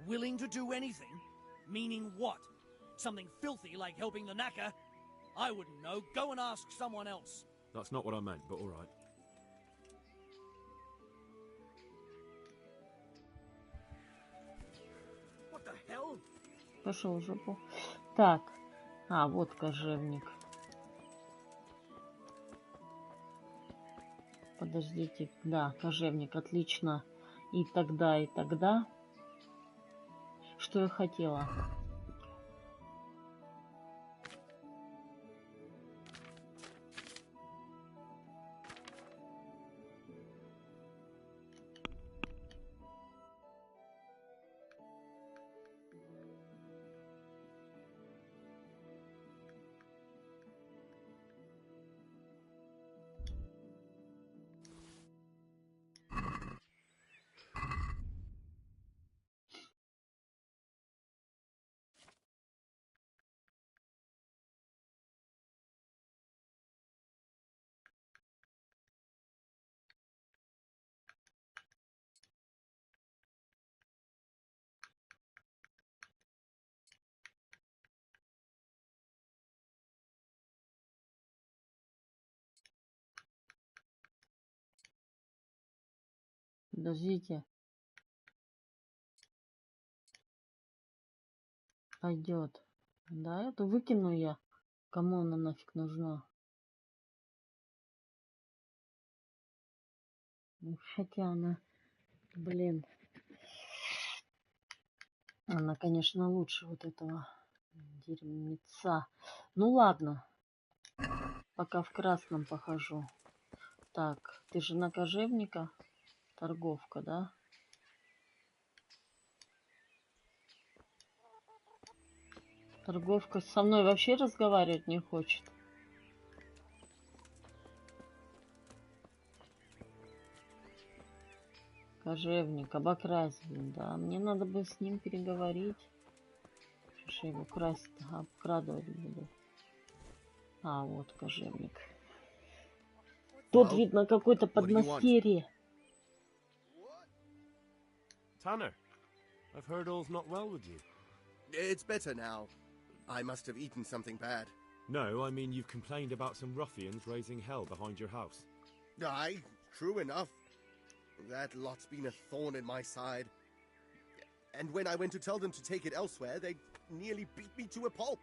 Willing to do anything? Meaning what? Something filthy like helping the knacker? I wouldn't know. Go and ask someone else. That's not what I meant, but all right. What the hell? Пошел в жопу. Так. А, вот кожевник. Подождите. Да, кожевник, отлично. И тогда, и тогда. Что я хотела? Подождите. Пойдет. Да, эту выкину я. Кому она нафиг нужна? Хотя она, блин, она, конечно, лучше вот этого дерьмеца. Ну ладно. Пока в красном похожу. Так, ты жена кожевника? Торговка, да? Торговка со мной вообще разговаривать не хочет. Кожевник, обокрась, блин, да. Мне надо бы с ним переговорить. Что я его красть, обкрадывать буду. А, вот кожевник. Тут видно какой-то подмастерье. Tanner, I've heard all's not well with you. It's better now. I must have eaten something bad. No, I mean you've complained about some ruffians raising hell behind your house. Aye, true enough. That lot's been a thorn in my side. And when I went to tell them to take it elsewhere, they nearly beat me to a pulp.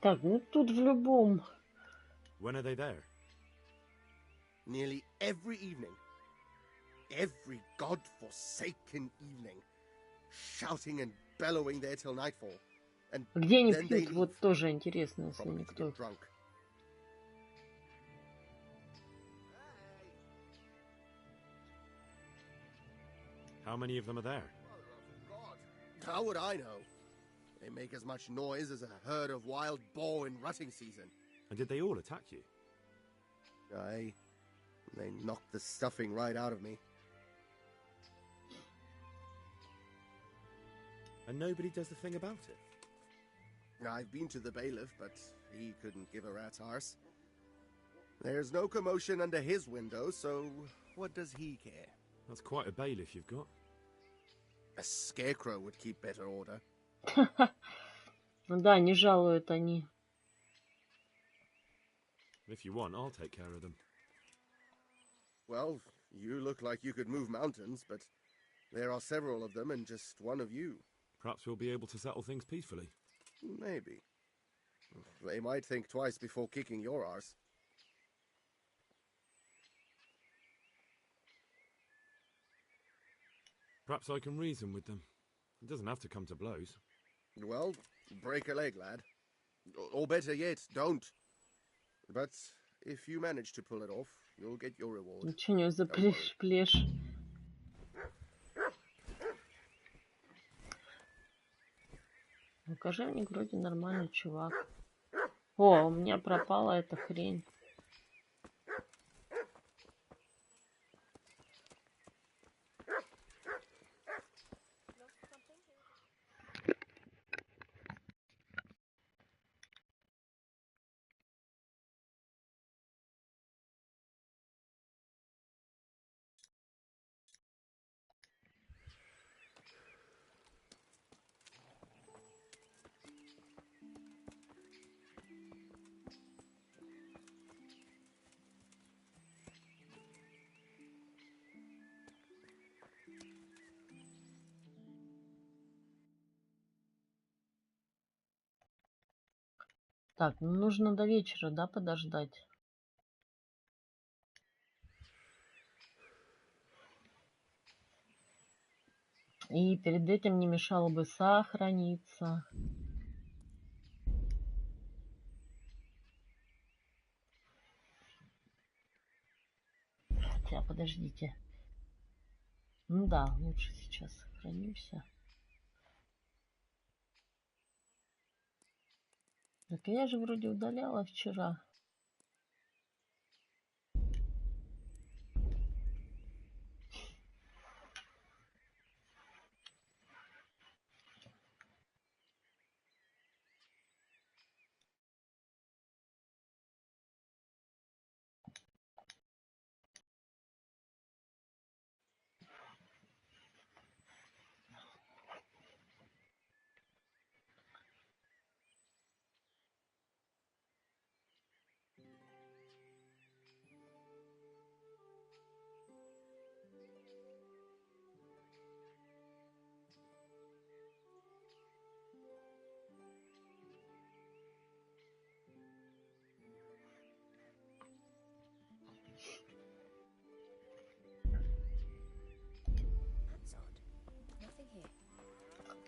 Так, ну тут в любом. When are they there? Nearly every evening. Every god-forsaken evening. Shouting and bellowing there till nightfall. And где они then they пьют? Вот тоже интересно, если никто. drunk. How many of them are there? How would I know? They make as much noise as a herd of wild boar in rutting season. And did they all attack you? Aye. They knocked the stuffing right out of me. And nobody does a thing about it? I've been to the bailiff, but he couldn't give a rat's arse. There's no commotion under his window, so what does he care? That's quite a bailiff you've got. A scarecrow would keep better order. Да, не жалуют они. If you want, I'll take care of them. Well, you look like you could move mountains, but there are several of them and just one of you. Perhaps we'll be able to settle things peacefully. Maybe. They might think twice before kicking your arse. Perhaps I can reason with them. It doesn't have to come to blows. Well, break a leg, lad. Or better yet, don't. But if you manage to pull it off, you'll get your reward. Ничего не за плешь. Ну, кожевник вроде нормальный чувак. О, у меня пропала эта хрень. Так, ну нужно до вечера, да, подождать. И перед этим не мешало бы сохраниться. Хотя, подождите. Ну да, лучше сейчас сохранимся. Так я же вроде удаляла вчера.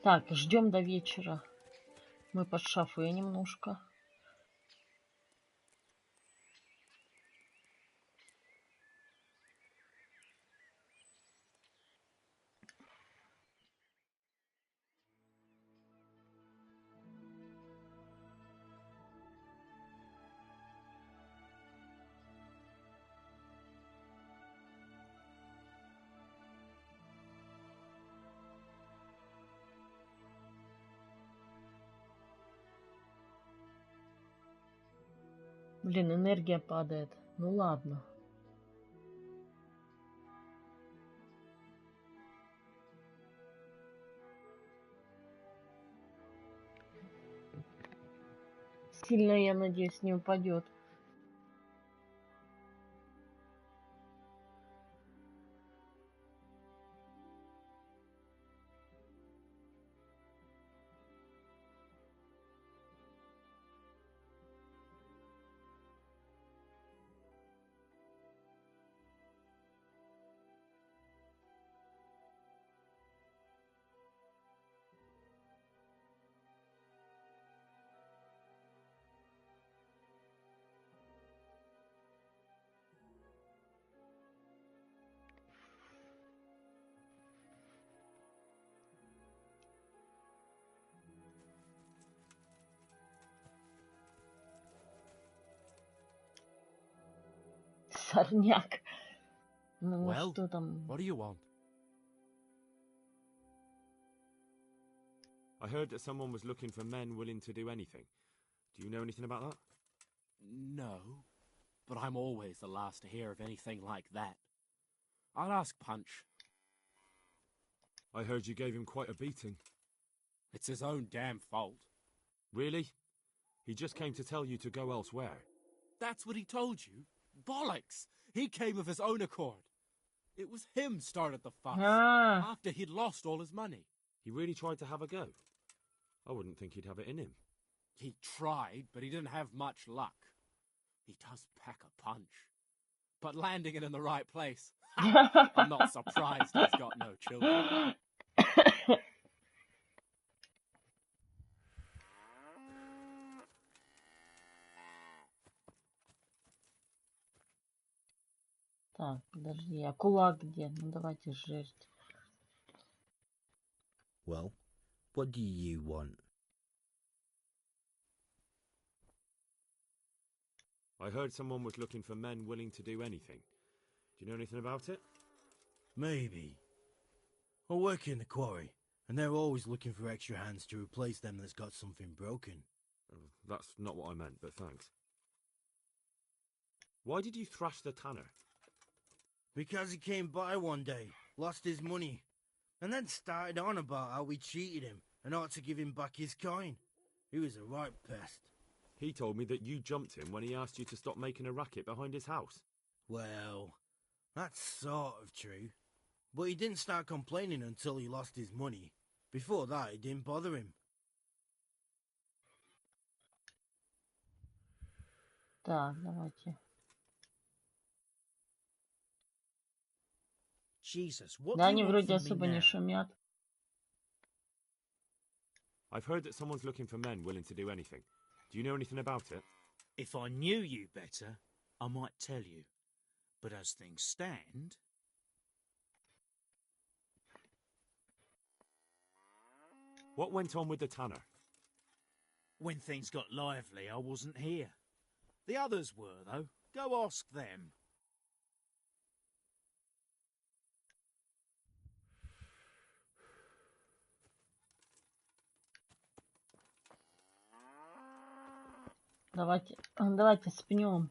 Так, ждем до вечера. Мы под шафе немножко. Блин, энергия падает. Ну ладно. Сильно, я надеюсь, не упадет. Сорняк. Ну, Well, что там? what do you want? heard that someone was looking for men willing to do anything. Do you know anything about that? No, but I'm always the last to hear of anything like that. I'll ask Punch. I heard you gave him quite a beating. It's his own damn fault. Really? He just came to tell you to go elsewhere. That's what he told you? Bollocks! He came of his own accord. It was him started the fuss, after he'd lost all his money. He really tried to have a go. I wouldn't think he'd have it in him. He tried, but he didn't have much luck. He does pack a punch. But landing it in the right place, I'm not surprised he's got no children. Так, подожди, а кулак где? Ну давайте жесть. Well, what do you want? I heard someone was looking for men willing to do anything. Do you know anything about it? Maybe. I work in the quarry, and they're always looking for extra hands to replace them that's got something broken. That's not what I meant, but thanks. Why did you thrash the tanner? Because he came by one day, lost his money, and then started on about how we cheated him and ought to give him back his coin. He was a right pest. He told me that you jumped him when he asked you to stop making a racket behind his house. Well, that's sort of true. But he didn't start complaining until he lost his money. Before that, it didn't bother him. Так, давайте. Jesus, what Да, do они you want вроде from me особо не now? шумят. I've heard that someone's looking for men willing to do anything. Do you know anything about it? If I knew you better, I might tell you. But as things stand... What went on with the tanner? When things got lively, I wasn't here. The others were, though. Go ask them. Давайте спнем.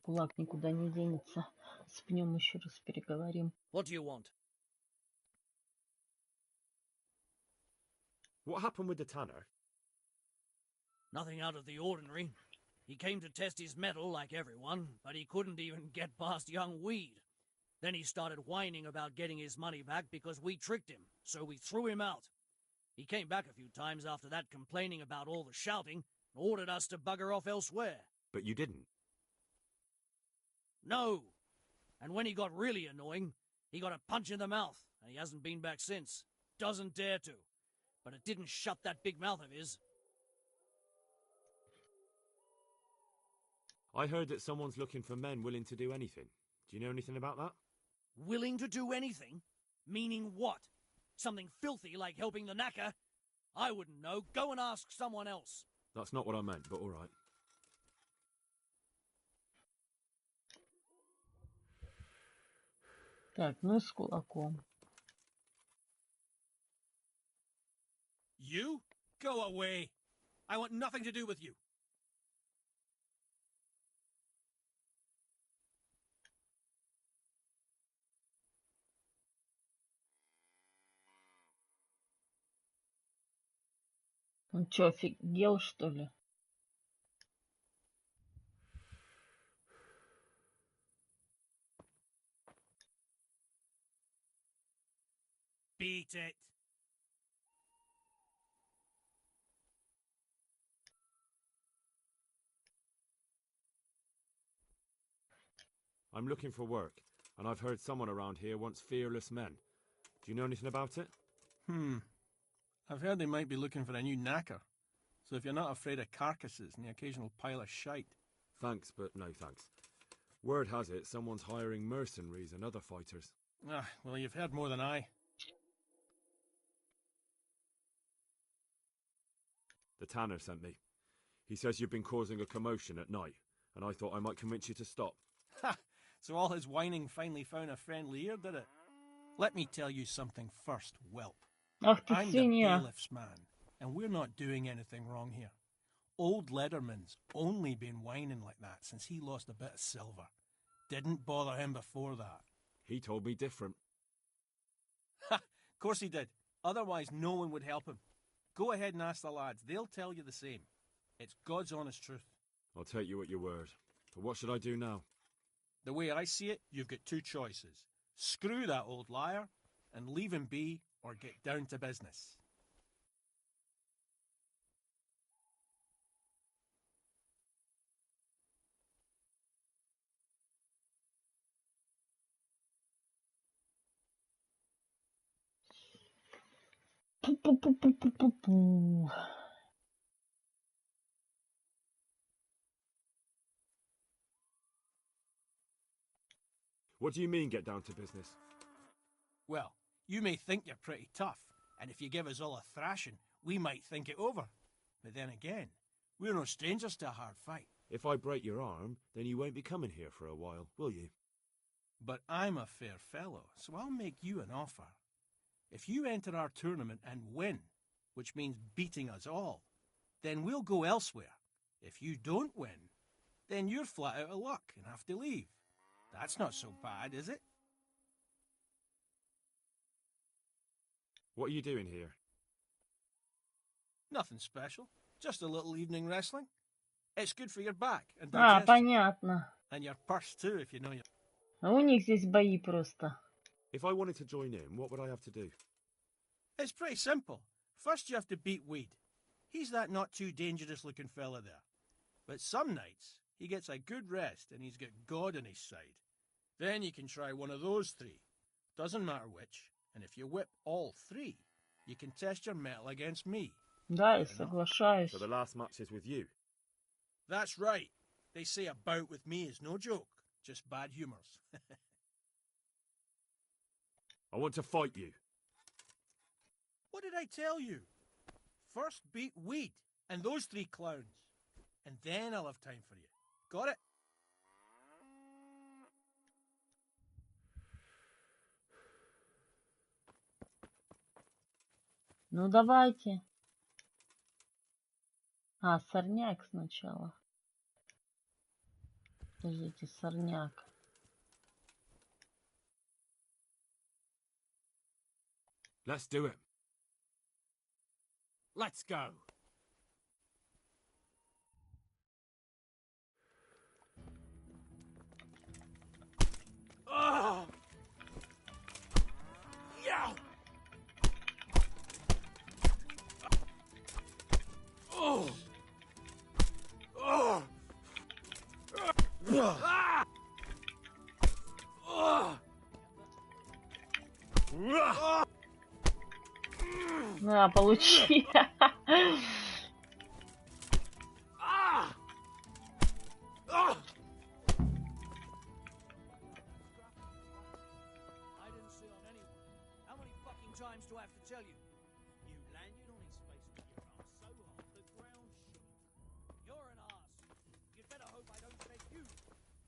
Кулак никуда не денется. Спнем, еще раз переговорим. What do you want? What happened with the tanner? Nothing out of the ordinary. He came to test his mettle like everyone, but he couldn't even get past young Weed. Then he started whining about getting his money back because we tricked him, so we threw him out. He came back a few times after that complaining about all the shouting and ordered us to bugger off elsewhere. But you didn't. No. And when he got really annoying, he got a punch in the mouth, and he hasn't been back since. Doesn't dare to. But it didn't shut that big mouth of his. I heard that someone's looking for men willing to do anything. Do you know anything about that? Willing to do anything? Meaning what? Something filthy like helping the knacker? I wouldn't know. Go and ask someone else. That's not what I meant, but all right. Так, ну с кулаком. You? Go away. I want nothing to do with you. Он что, офигел, что ли? Beat it. I'm looking for work, and I've heard someone around here wants fearless men. Do you know anything about it? I've heard they might be looking for a new knacker. So if you're not afraid of carcasses and the occasional pile of shite. Thanks, but no thanks. Word has it someone's hiring mercenaries and other fighters. Ah, well, you've heard more than I. The tanner sent me. He says you've been causing a commotion at night, and I thought I might convince you to stop. Ha! So all his whining finally found a friendly ear, did it? Let me tell you something first, whelp. Ах ты I'm the свинья. bailiff's man. and we're not doing anything wrong here. Old Lederman's only been whining like that since he lost a bit of silver. Didn't bother him before that. He told me different. Ha! Of course he did. Otherwise no one would help him. Go ahead and ask the lads. They'll tell you the same. It's God's honest truth. I'll take you at your word. But what should I do now? The way I see it, you've got two choices. Screw that old liar and leave him be, or get down to business. What do you mean, get down to business? Well, you may think you're pretty tough, and if you give us all a thrashing, we might think it over. But then again, we're no strangers to a hard fight. If I break your arm, then you won't be coming here for a while, will you? But I'm a fair fellow, so I'll make you an offer. If you enter our tournament and win, which means beating us all, then we'll go elsewhere. If you don't win, then you're flat out of luck and have to leave. That's not so bad, is it? What are you doing here? Nothing special. Just a little evening wrestling. It's good for your back and А, digestion. понятно. And your purse too, if you know your... А у них здесь бои просто. If I wanted to join in, what would I have to do? It's pretty simple. First you have to beat Weed. He's that not too dangerous looking fella there. But some nights, he gets a good rest and he's got God on his side. Then you can try one of those three. Doesn't matter which. And if you whip all three, you can test your mettle against me. Да, я соглашаюсь. So the last match is with you? That's right. They say a bout with me is no joke. Just bad humours. I want to fight you. What did I tell you? First beat Weed and those three clowns. And then I'll have time for you. Got it? Ну, давайте. А, сорняк сначала. Подождите, сорняк. Let's do it. Let's go. Oh! Yeah! Oh! Oh! Ah! Oh! Oh! На, получи. Ah! Oh! I didn't sit on anyone. How many fucking times do I have to tell you? You landed on his face with your arm so hard the ground shook. You're an arse. You'd better hope I don't take you.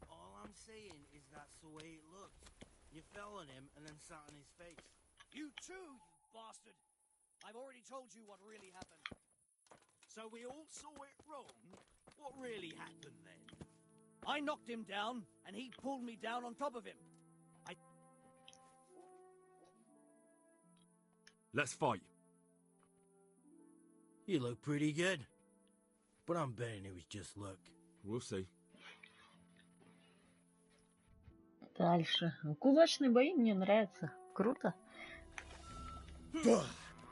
All I'm saying is that's the way it looked. You fell on him and then sat on his face. You too, you bastard. I've already told you what really happened. So we all saw it wrong? What really happened then? I knocked him down, and he pulled me down on top of him. Let's fight. You look pretty good. But I'm betting it was just luck. We'll see. Дальше. Кулачные бои мне нравятся. Круто.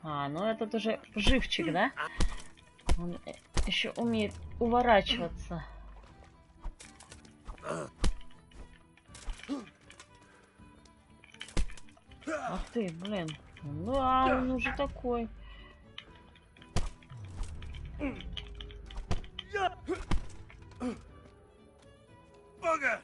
А, ну этот уже живчик, да? Он еще умеет уворачиваться. Ах ты, блин. Ну, а он уже такой. Bugger!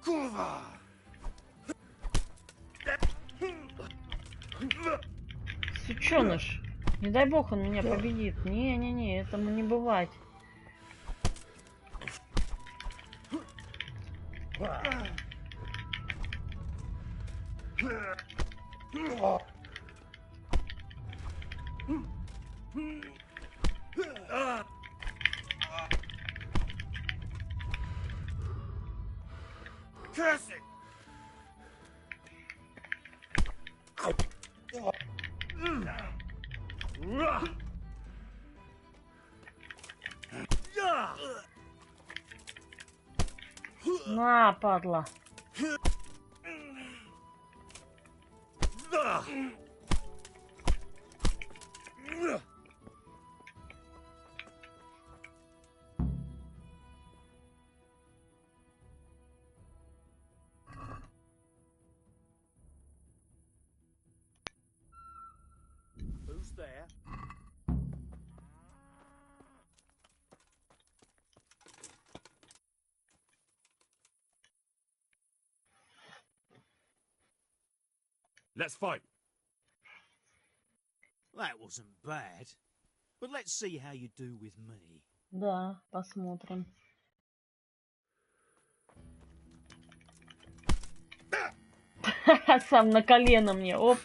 Kurwa! Сученыш. Не дай бог он меня победит. Не-не-не, этому не бывать. Curse it! На, падла. Who's there? Let's fight. That wasn't bad. But let's see how you do with me. Да, посмотрим. Сам на колено мне, оп.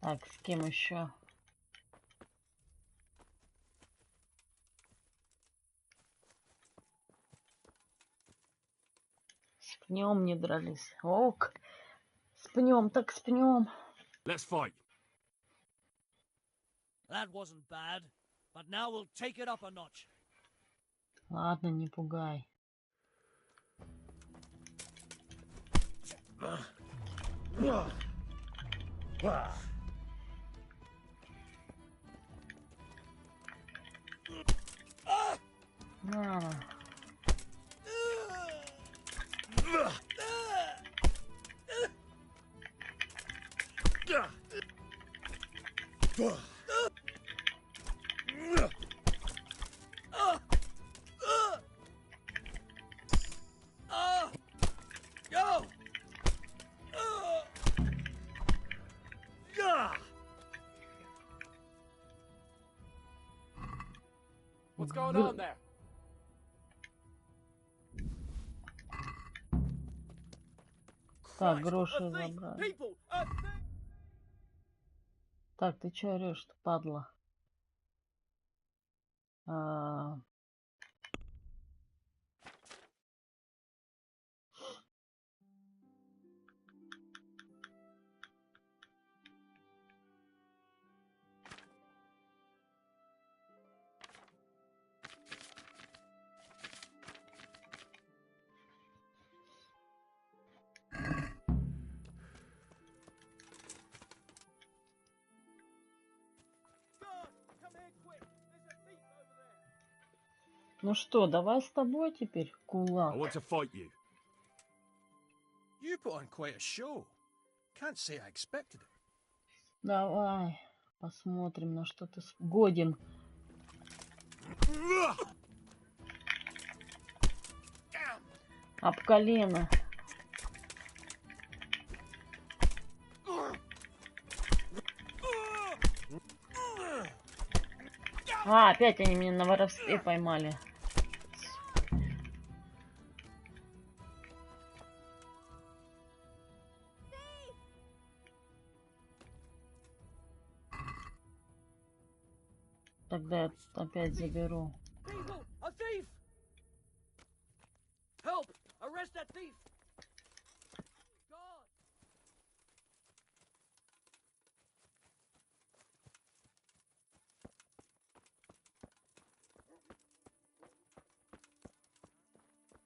Так, с кем еще? С пнем не дрались. Ок. С пнем, так с пнем. Let's fight. That wasn't bad, but now we'll take it up a notch. Ладно, не пугай. На. What's going on there? Так, гроши забрали. Так, ты че орешь-то, падла? Ну что, давай с тобой теперь, кулак. I want to fight you. You put on quite a show. Can't say I expected it. Давай, посмотрим, на что ты годен. Об колено. Опять они меня на воровстве поймали. Тогда я опять заберу.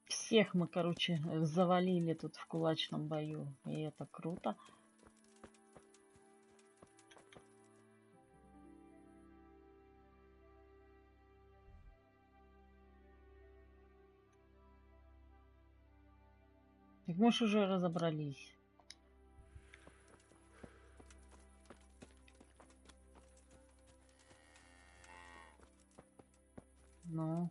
Всех мы, короче, завалили тут в кулачном бою. И это круто. Так мы ж уже разобрались. Ну.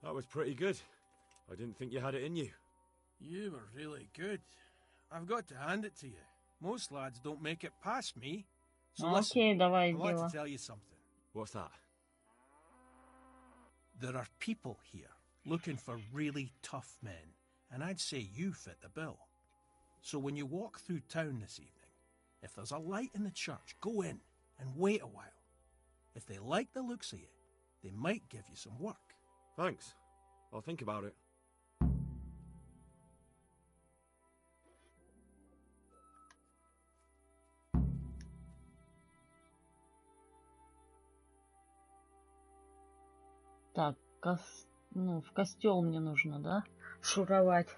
That was pretty good. I didn't think you had it in you. You were really good. I've got to hand it to you. Most lads don't make it past me. So Okay, listen, давай I want дело. to tell you something. What's that? There are people here looking for really tough men, and I'd say you fit the bill. So when you walk through town this evening, if there's a light in the church, go in and wait a while. If they like the looks of you, they might give you some work. Thanks. I'll think about it. Так, ну, в костел мне нужно, да? Шуровать.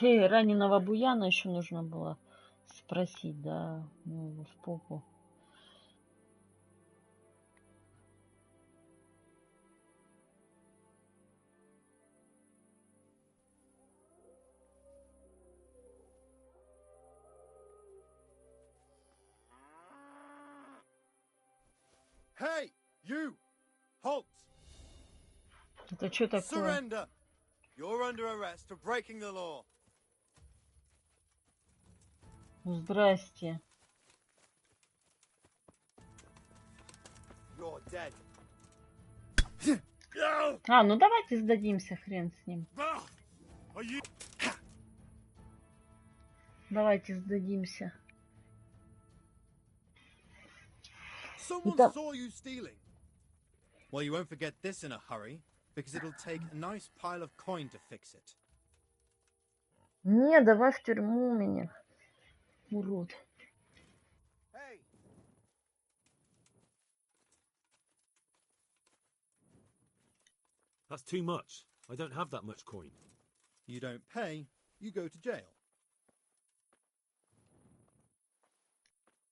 Раненого буяна еще нужно было спросить, да, ну, в попу. Hey, you! Halt! Это что такое? Surrender! You're under arrest for breaking the law. Здрасте. You're dead. А, ну давайте сдадимся, хрен с ним. Давайте сдадимся. Someone saw you stealing. Well, you won't forget this in a hurry, because it'll take a nice pile of coin to fix it. Не, давай в тюрьму меня, урод. Hey! That's too much. I don't have that much coin. You don't pay, you go to jail.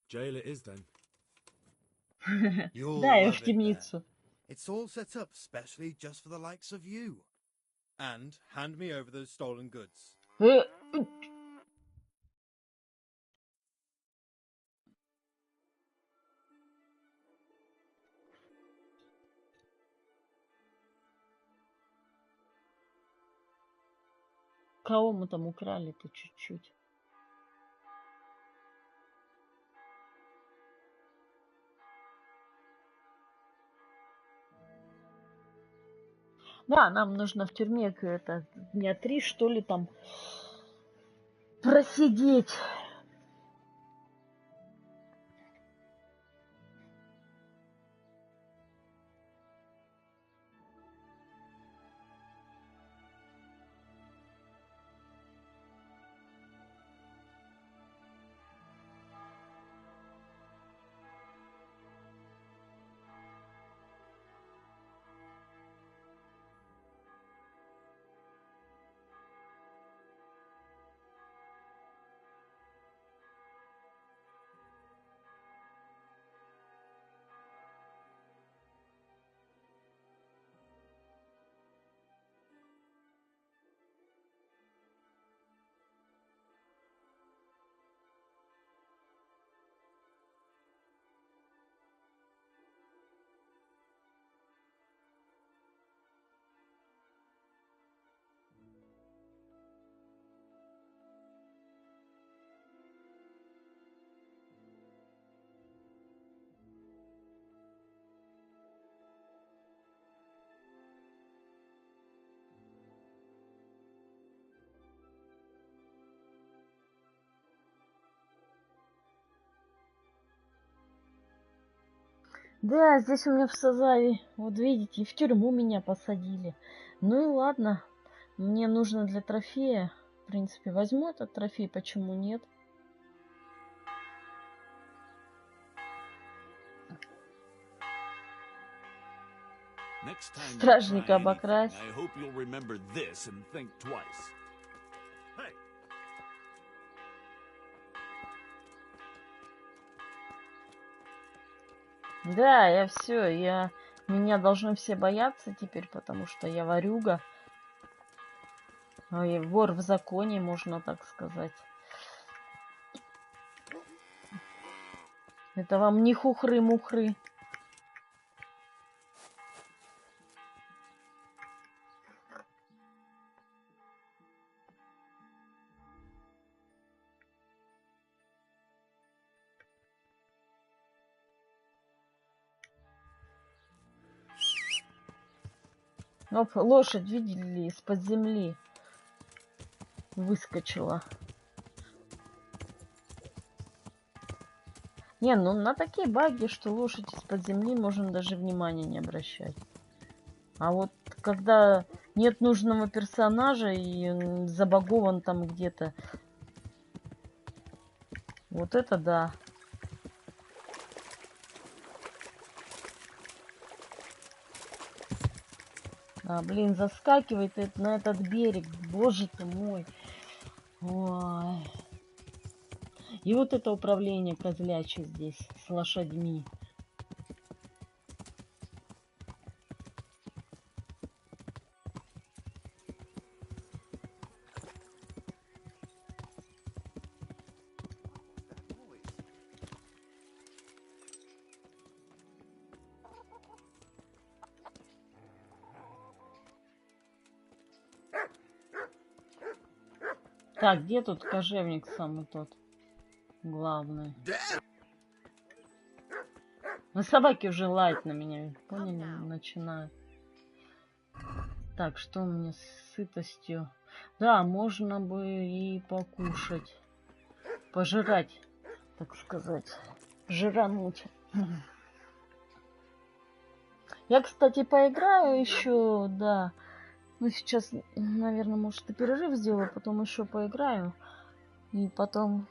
Jail it is then. You'll Да, я love в it темницу. there. It's all set up specially just for the likes of you. And hand me over those stolen goods. Кого мы там украли-то чуть-чуть? Да, нам нужно в тюрьме это дня 3, что ли, там просидеть. Да, здесь у меня в Сазаве, вот видите, и в тюрьму меня посадили. Ну и ладно, мне нужно для трофея. В принципе, возьму этот трофей, почему нет? Стражника обокрасть. I hope you'll remember this and think twice. Hey. Да, я все, меня должны все бояться теперь, потому что я ворюга. Ой, вор в законе, можно так сказать. Это вам не хухры-мухры. Оп, лошадь, видели, из-под земли выскочила. Не, ну на такие баги, что лошадь из-под земли, можно даже внимания не обращать. А вот когда нет нужного персонажа и он забагован там где-то, вот это да. А, блин, заскакивает на этот берег. Боже ты мой. Ой. И вот это управление козлячье здесь с лошадьми. Так, где тут кожевник самый тот? Главный. Ну, собаки уже лают на меня, поняли? Начинают. Так, что у меня с сытостью? Да, можно бы и покушать. Пожирать, так сказать. Жирануть. Я, кстати, поиграю еще, да. Ну, сейчас, наверное, может, и перерыв сделаю, потом еще поиграю. И потом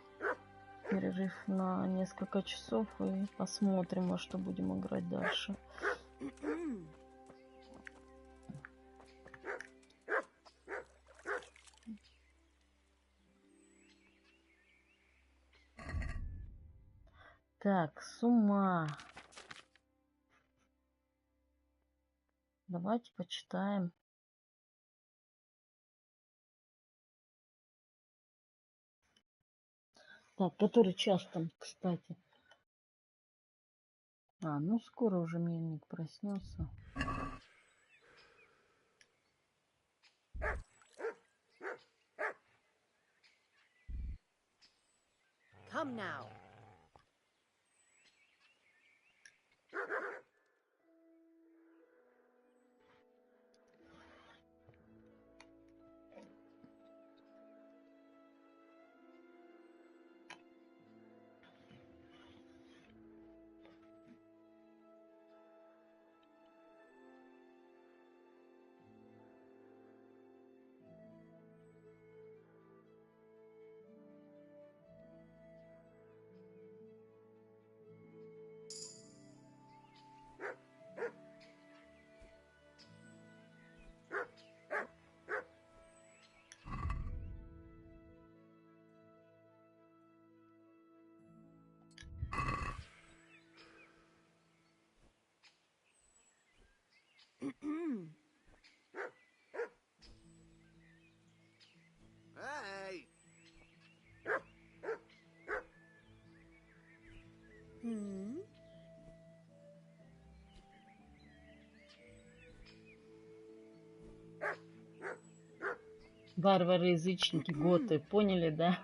перерыв на несколько часов и посмотрим, во что будем играть дальше. Так, с ума. Давайте почитаем. Так, который час там, кстати? А, ну скоро уже мельник проснется. Come now. Hey! Варвары-язычники, готы, поняли, да?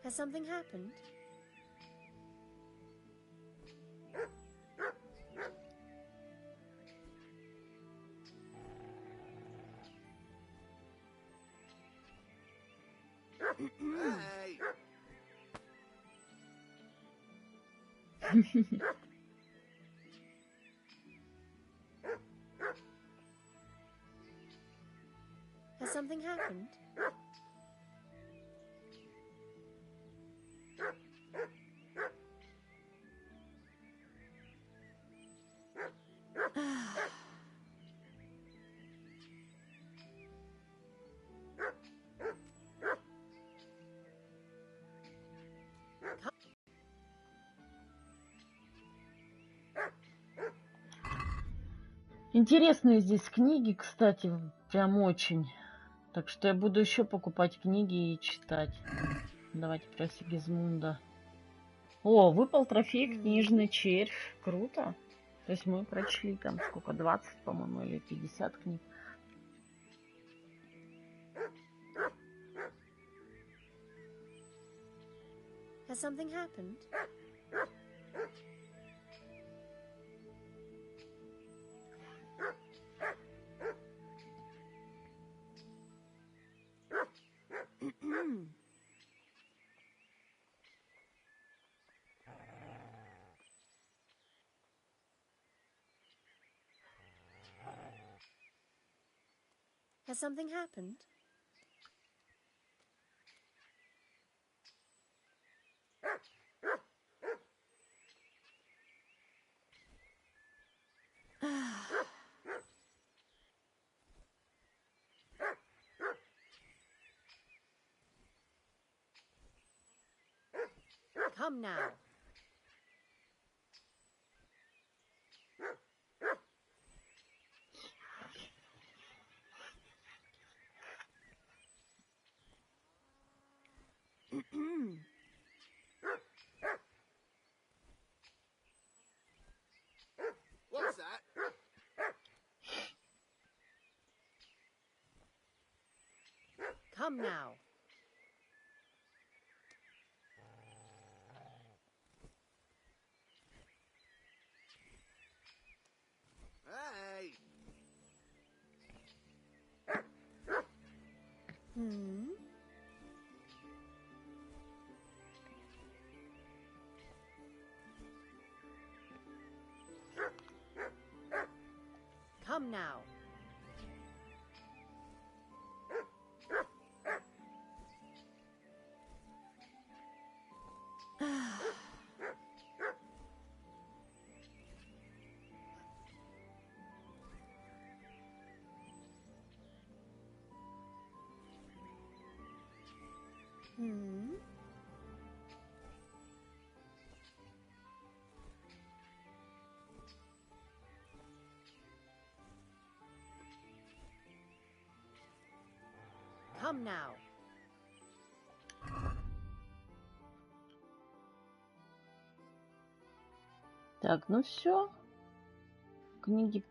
Has something happened? Hey! Has something happened? Интересные здесь книги, кстати, прям очень. Так что я буду еще покупать книги и читать. Давайте про Сигизмунда. О, выпал трофей книжный червь. Круто. То есть мы прочли там сколько, 20, по-моему, или 50 книг. Has something happened? Has something happened? Come now. What's that? Come now. Hey! Hmm? Come now. Hmm? Come now. Так, ну все. Книги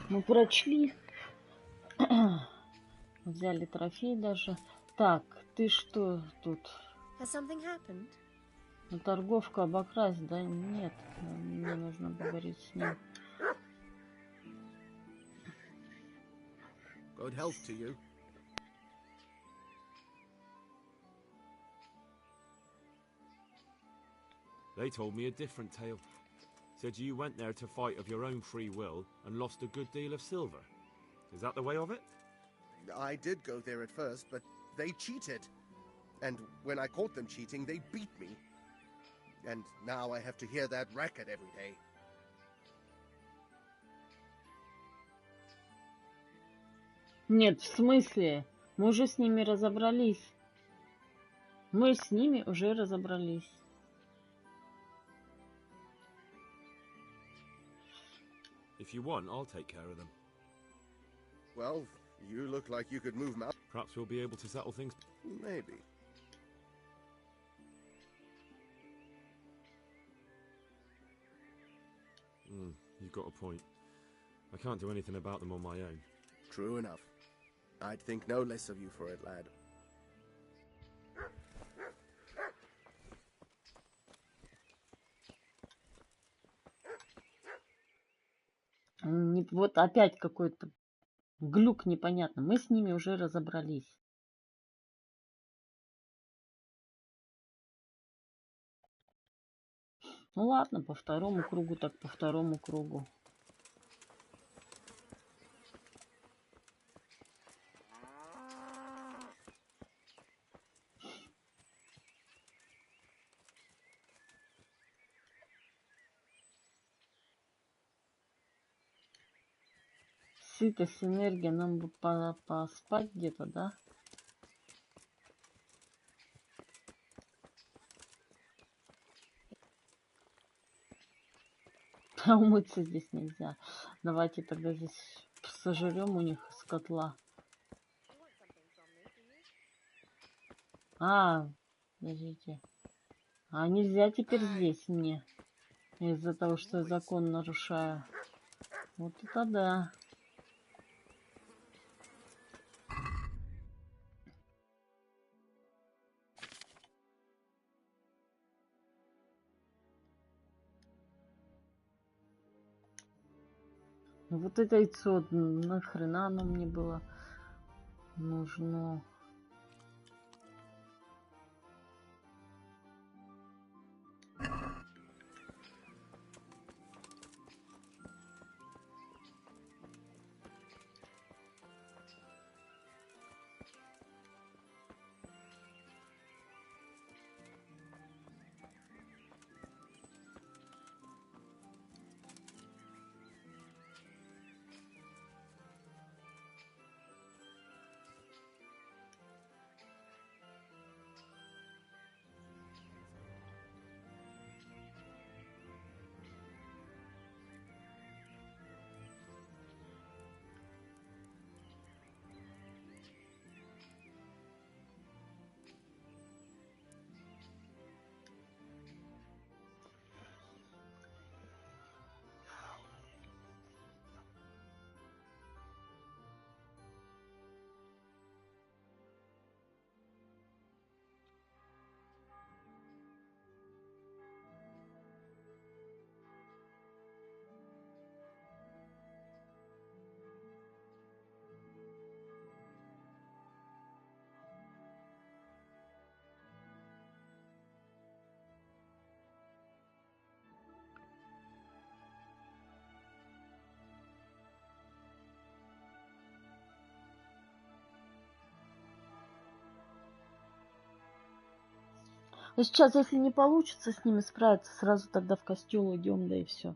мы прочли. Взяли трофей даже. Так, ты что тут? Has something happened? Ну, торговка обокрасть, да? Нет, мне нужно поговорить с ним. Good health to you. They told me a different tale. Said you went there to fight of your own free will and lost a good deal of silver. Is that the way of it? I did go there at first, but they cheated. And when I caught them cheating, they beat me. And now I have to hear that racket every day. Нет, в смысле? Мы уже с ними разобрались. Мы с ними уже разобрались. If you want, I'll take care of them. Well, you look like you could move mountains. Perhaps we'll be able to settle things. Maybe. You've got a point. I can't do anything about them on my own. True enough. I'd think no less of you for it, lad. Вот опять какой-то глюк непонятно. Мы с ними уже разобрались. Ну ладно, по второму кругу, так по второму кругу. Сытость, энергия, нам бы поспать где-то, да? А умыться здесь нельзя. Давайте тогда здесь сожрем у них с котла. А, подождите. А нельзя теперь здесь мне. Из-за того, что я закон нарушаю. Вот это да. Ну вот это яйцо, нахрена оно мне было нужно? Но сейчас, если не получится с ними справиться, сразу тогда в костел идем, да и все.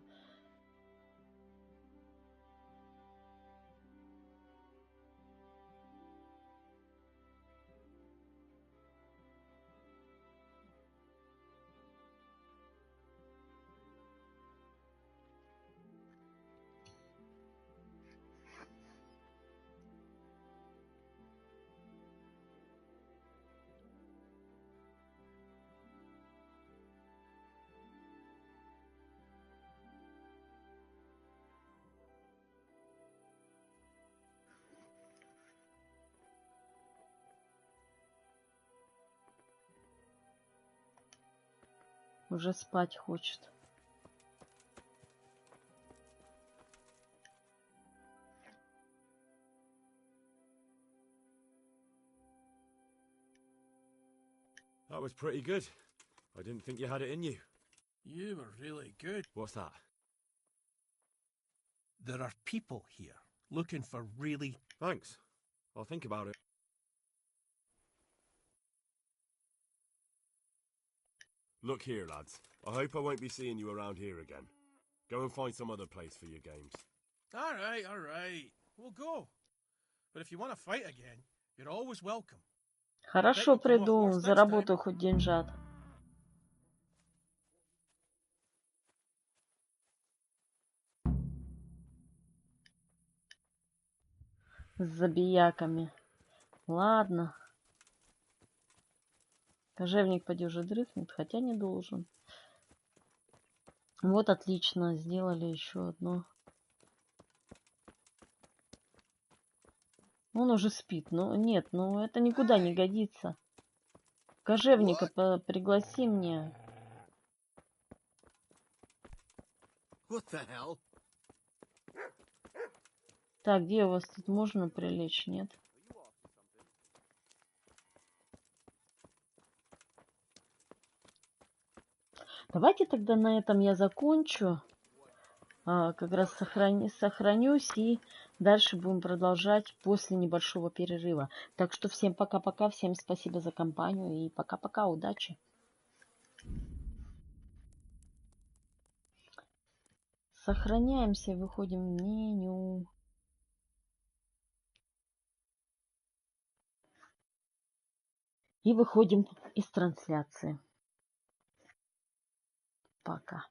Уже спать хочет. That was pretty good. I didn't think you had it in you. You were really good. What's that? There are people here looking for really... Thanks. I'll think about it. Look here, lads. I hope I won't be seeing you around here again. Go and find some other place for your games. All right. We'll go. But if you want to fight again, you're always welcome. Хорошо, приду, заработаю хоть деньжат. С забияками. Ладно. Кожевник поди уже дрыхнет, хотя не должен. Вот отлично, сделали еще одно. Он уже спит, но нет, ну это никуда не годится. Кожевника пригласи мне. What the hell? Так, где у вас тут можно прилечь, нет? Давайте тогда на этом я закончу. Как раз сохранюсь и дальше будем продолжать после небольшого перерыва. Так что всем пока-пока, всем спасибо за компанию и пока-пока, удачи. Сохраняемся, выходим в меню. И выходим из трансляции. Пока.